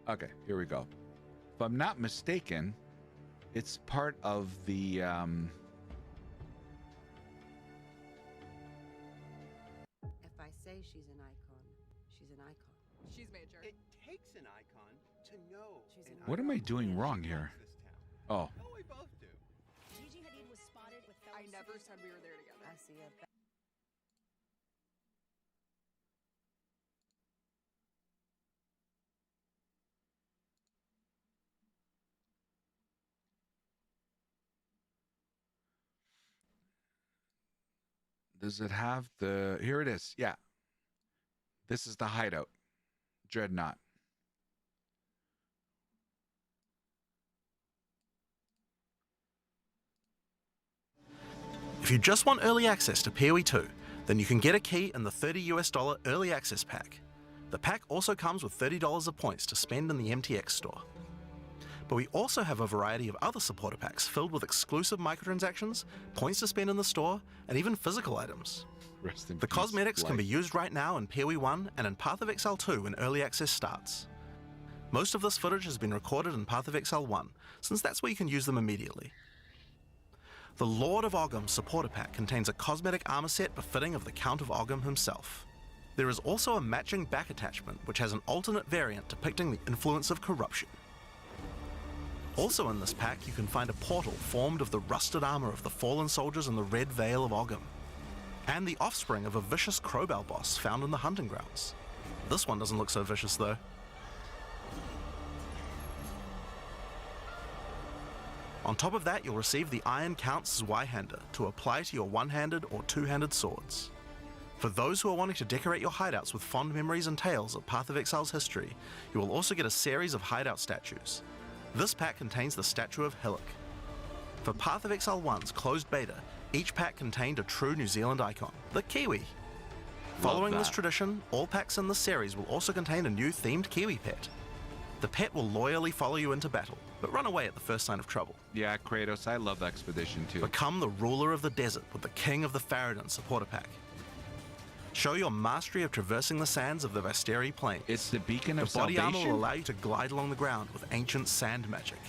Okay, here we go. If I'm not mistaken, it's part of the If I say she's an icon, she's an icon. She's major. It takes an icon to know. She's an What am I doing wrong She here? loves this town. Oh, Oh, we both do. Gigi Hadid was spotted with fellow I never citizens said we were there together. I see a does it have the... Here it is. Yeah. This is the hideout. Dreadnought. If you just want early access to POE2, then you can get a key in the $30 early access pack. The pack also comes with $30 of points to spend in the MTX store. But we also have a variety of other supporter packs filled with exclusive microtransactions, points to spend in the store, and even physical items. Rest in The peace, cosmetics can Blight. be used right now in POE 1 and in Path of Exile 2 when early access starts. Most of this footage has been recorded in Path of Exile 1, since that's where you can use them immediately. The Lord of Ogham supporter pack contains a cosmetic armor set befitting of the Count of Ogham himself. There is also a matching back attachment which has an alternate variant depicting the influence of corruption. Also in this pack you can find a portal formed of the rusted armor of the fallen soldiers in the Red Vale of Ogham, and the offspring of a vicious crowbell boss found in the hunting grounds. This one doesn't look so vicious though. On top of that, you'll receive the Iron Count's Y-Hander to apply to your one-handed or two-handed swords. For those who are wanting to decorate your hideouts with fond memories and tales of Path of Exile's history, you will also get a series of hideout statues. This pack contains the statue of Hillock. For Path of Exile 1's closed beta, each pack contained a true New Zealand icon, the Kiwi. Following this that. tradition, all packs in this series will also contain a new themed Kiwi pet. The pet will loyally follow you into battle, but run away at the first sign of trouble. Yeah, Kratos, I love Expedition too. Become the ruler of the desert with the King of the Faradin supporter pack. Show your mastery of traversing the sands of the Vasteri Plains. It's the beacon The of body armor salvation. will allow you to glide along the ground with ancient sand magic.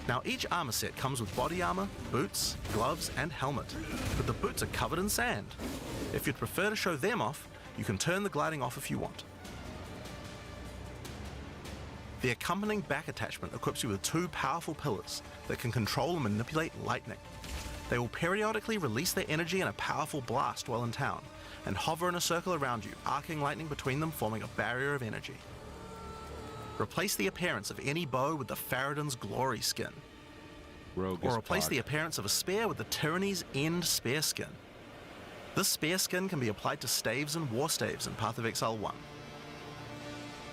Now each armor set comes with body armor, boots, gloves, and helmet, but the boots are covered in sand. If you'd prefer to show them off, you can turn the gliding off if you want. The accompanying back attachment equips you with two powerful pillars that can control and manipulate lightning. They will periodically release their energy in a powerful blast while in town, and hover in a circle around you, arcing lightning between them, forming a barrier of energy. Replace the appearance of any bow with the Faradin's Glory skin, Rogue or as replace Pog. the appearance of a spear with the Tyranny's End spear skin. This spear skin can be applied to staves and war staves in Path of Exile 1.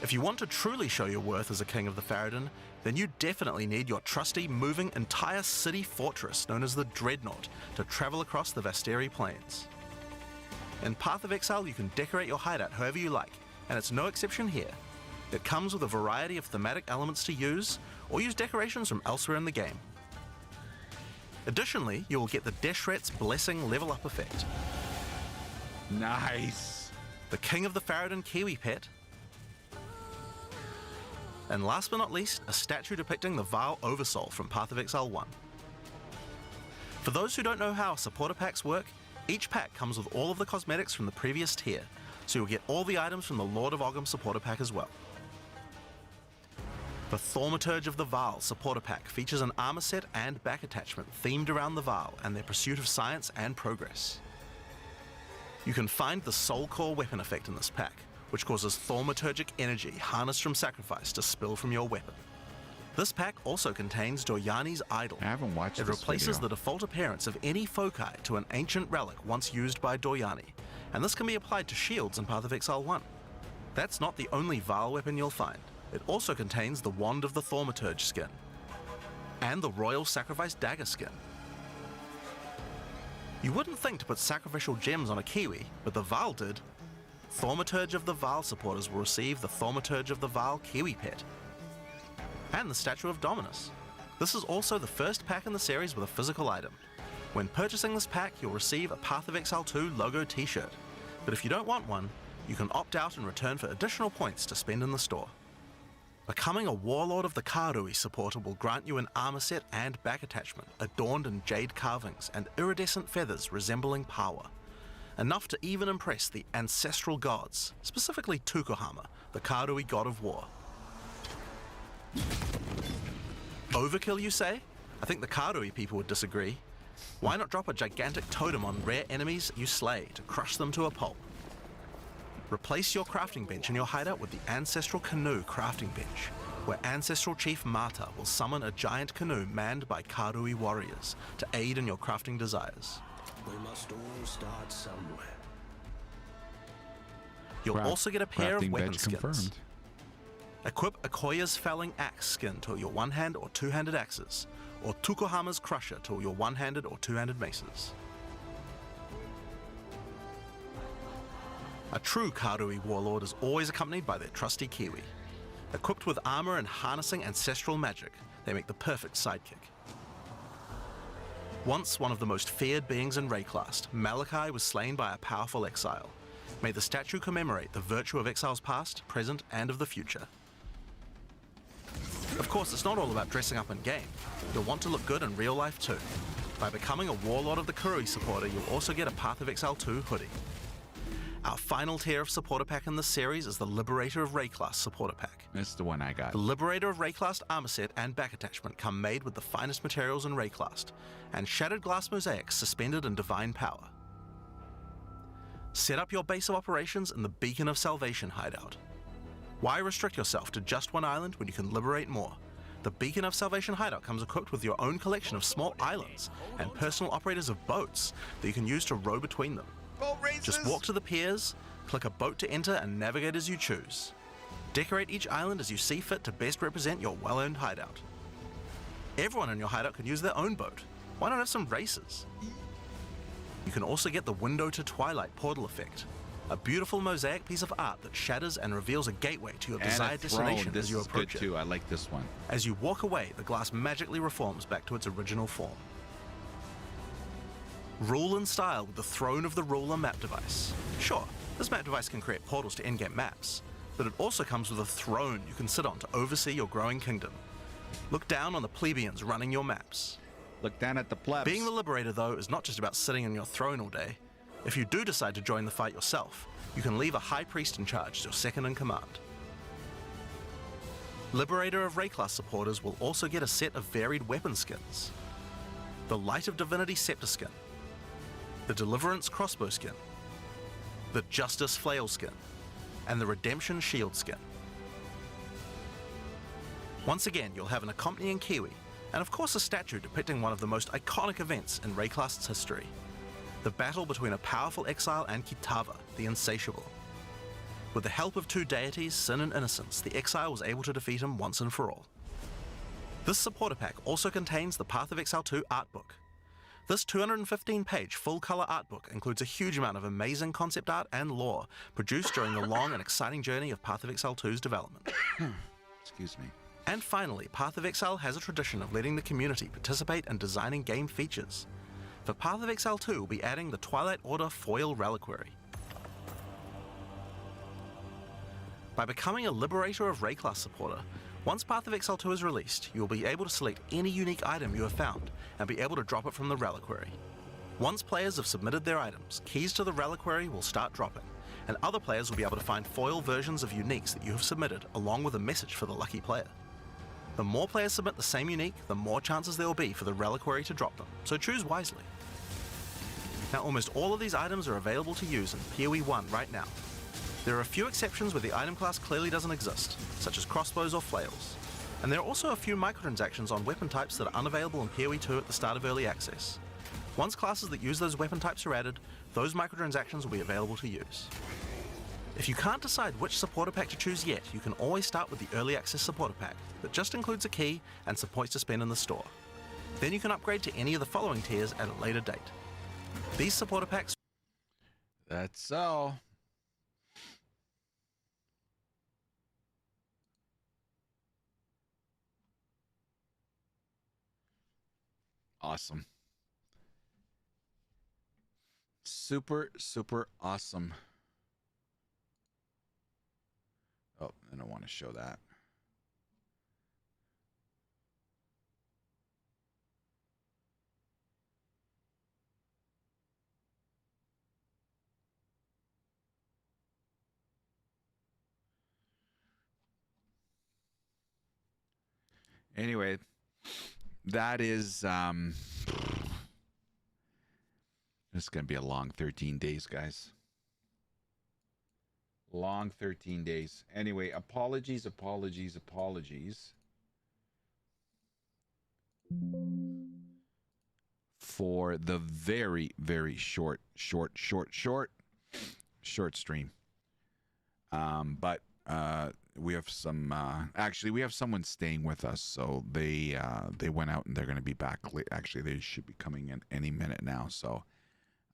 If you want to truly show your worth as a King of the Faradin, then you definitely need your trusty, moving, entire city fortress known as the Dreadnought to travel across the Vasteri Plains. In Path of Exile, you can decorate your hideout however you like, and it's no exception here. It comes with a variety of thematic elements to use, or use decorations from elsewhere in the game. Additionally, you will get the Deshret's Blessing level up effect, Nice. the King of the Faradin Kiwi pet, and last but not least, a statue depicting the Vaal Oversoul from Path of Exile 1. For those who don't know how supporter packs work, each pack comes with all of the cosmetics from the previous tier, so you'll get all the items from the Lord of Ogham supporter pack as well. The Thaumaturge of the Vaal supporter pack features an armor set and back attachment themed around the Vaal and their pursuit of science and progress. You can find the Soul Core weapon effect in this pack, which causes thaumaturgic energy harnessed from sacrifice to spill from your weapon. This pack also contains Doryani's Idol. I haven't watched It this replaces video. the default appearance of any foci to an ancient relic once used by Doryani, and this can be applied to shields in Path of Exile 1. That's not the only Vaal weapon you'll find. It also contains the Wand of the Thaumaturge skin, and the Royal Sacrifice Dagger skin. You wouldn't think to put sacrificial gems on a Kiwi, but the Vaal did. Thaumaturge of the Vaal supporters will receive the Thaumaturge of the Vaal Kiwi pet, and the Statue of Dominus. This is also the first pack in the series with a physical item. When purchasing this pack, you'll receive a Path of Exile 2 logo t-shirt, but if you don't want one, you can opt out and return for additional points to spend in the store. Becoming a Warlord of the Karui supporter will grant you an armor set and back attachment adorned in jade carvings and iridescent feathers resembling power, enough to even impress the ancestral gods, specifically Tukohama, the Karui god of war. Overkill, you say? I think the Karui people would disagree. Why not drop a gigantic totem on rare enemies you slay to crush them to a pulp? Replace your crafting bench in your hideout with the Ancestral Canoe crafting bench, where Ancestral Chief Mata will summon a giant canoe manned by Karui warriors to aid in your crafting desires. We must all start somewhere. You'll also get a pair of weapon skins. Confirmed. Equip Akoya's Felling Axe skin to your one-hand or two-handed axes, or Tukohama's Crusher to your one-handed or two-handed maces. A true Karui warlord is always accompanied by their trusty Kiwi. Equipped with armor and harnessing ancestral magic, they make the perfect sidekick. Once one of the most feared beings in Rayclast, Malachi was slain by a powerful exile. May the statue commemorate the virtue of exiles past, present, and of the future. Of course, it's not all about dressing up in game. You'll want to look good in real life too. By becoming a Warlord of the Karui supporter, you'll also get a Path of Exile 2 hoodie. Our final tier of supporter pack in this series is the Liberator of Rayclast supporter pack. That's the one I got. The Liberator of Rayclast armor set and back attachment come made with the finest materials in Rayclast, and shattered glass mosaics suspended in divine power. Set up your base of operations in the Beacon of Salvation hideout. Why restrict yourself to just one island when you can liberate more? The Beacon of Salvation hideout comes equipped with your own collection of small islands and personal operators of boats that you can use to row between them. Just walk to the piers, click a boat to enter, and navigate as you choose. Decorate each island as you see fit to best represent your well-earned hideout. Everyone in your hideout can use their own boat. Why not have some races? You can also get the Window to Twilight portal effect, a beautiful mosaic piece of art that shatters and reveals a gateway to your desired destination as you approach it. Too. I like this one. As you walk away, the glass magically reforms back to its original form. Rule in style with the Throne of the Ruler map device. Sure, this map device can create portals to in-game maps, but it also comes with a throne you can sit on to oversee your growing kingdom. Look down on the plebeians running your maps. Look down at the plebs. Being the Liberator, though, is not just about sitting on your throne all day. If you do decide to join the fight yourself, you can leave a High Priest in charge as your second in command. Liberator of Rayclast supporters will also get a set of varied weapon skins. The Light of Divinity Scepter skin, the Deliverance crossbow skin, the Justice flail skin, and the Redemption shield skin. Once again, you'll have an accompanying Kiwi, and of course a statue depicting one of the most iconic events in Rayclast's history, the battle between a powerful exile and Kitava, the Insatiable. With the help of two deities, Sin and Innocence, the exile was able to defeat him once and for all. This supporter pack also contains the Path of Exile 2 art book. This 215-page full-color art book includes a huge amount of amazing concept art and lore produced during the long and exciting journey of Path of Exile 2's development. Excuse me. And finally, Path of Exile has a tradition of letting the community participate in designing game features. For Path of Exile 2, we'll be adding the Twilight Order Foil Reliquary. By becoming a Liberator of Rayclast supporter, once Path of Exile 2 is released, you will be able to select any unique item you have found and be able to drop it from the reliquary. Once players have submitted their items, keys to the reliquary will start dropping, and other players will be able to find foil versions of uniques that you have submitted along with a message for the lucky player. The more players submit the same unique, the more chances there will be for the reliquary to drop them, so choose wisely. Now, almost all of these items are available to use in POE1 right now. There are a few exceptions where the item class clearly doesn't exist, such as crossbows or flails. And there are also a few microtransactions on weapon types that are unavailable in POE2 at the start of early access. Once classes that use those weapon types are added, those microtransactions will be available to use. If you can't decide which supporter pack to choose yet, you can always start with the early access supporter pack that just includes a key and some points to spend in the store. Then you can upgrade to any of the following tiers at a later date. These supporter packs... That's all. Awesome. Super, super awesome. Oh, I don't want to show that. Anyway, that is it's going to be a long 13 days, guys. Long 13 days. Anyway, apologies for the very, very short stream. But we have some. Actually, we have someone staying with us, so they went out and they're going to be back. Actually, they should be coming in any minute now. So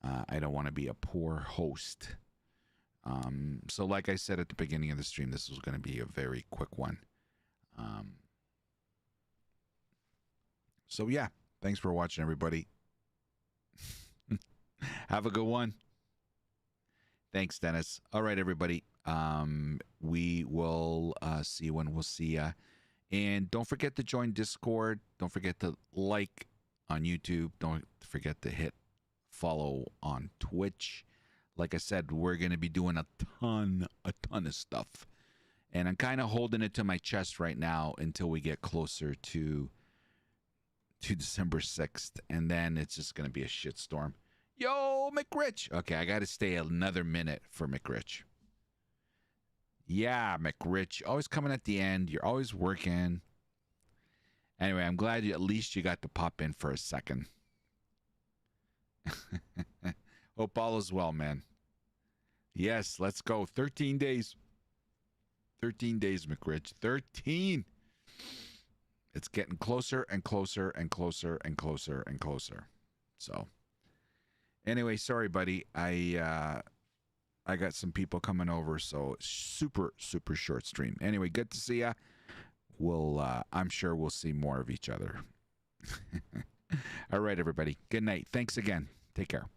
I don't want to be a poor host. So like I said at the beginning of the stream, this was going to be a very quick one. So yeah, thanks for watching, everybody. Have a good one. Thanks, Dennis. All right, everybody. We will see you when we'll see ya. And don't forget to join Discord. Don't forget to like on YouTube. Don't forget to hit follow on Twitch. Like I said, we're going to be doing a ton of stuff. And I'm kind of holding it to my chest right now until we get closer to December 6th. And then it's just going to be a shitstorm. Yo, McRich. Okay, I got to stay another minute for McRich. Yeah, McRich. Always coming at the end. You're always working. Anyway, I'm glad at least you got to pop in for a second. Hope all is well, man. Yes, let's go. 13 days. 13 days, McRich. 13. It's getting closer and closer and closer and closer and closer. So, anyway, sorry, buddy. I got some people coming over, so super short stream. Anyway, good to see ya. I'm sure we'll see more of each other. All right, everybody. Good night. Thanks again. Take care.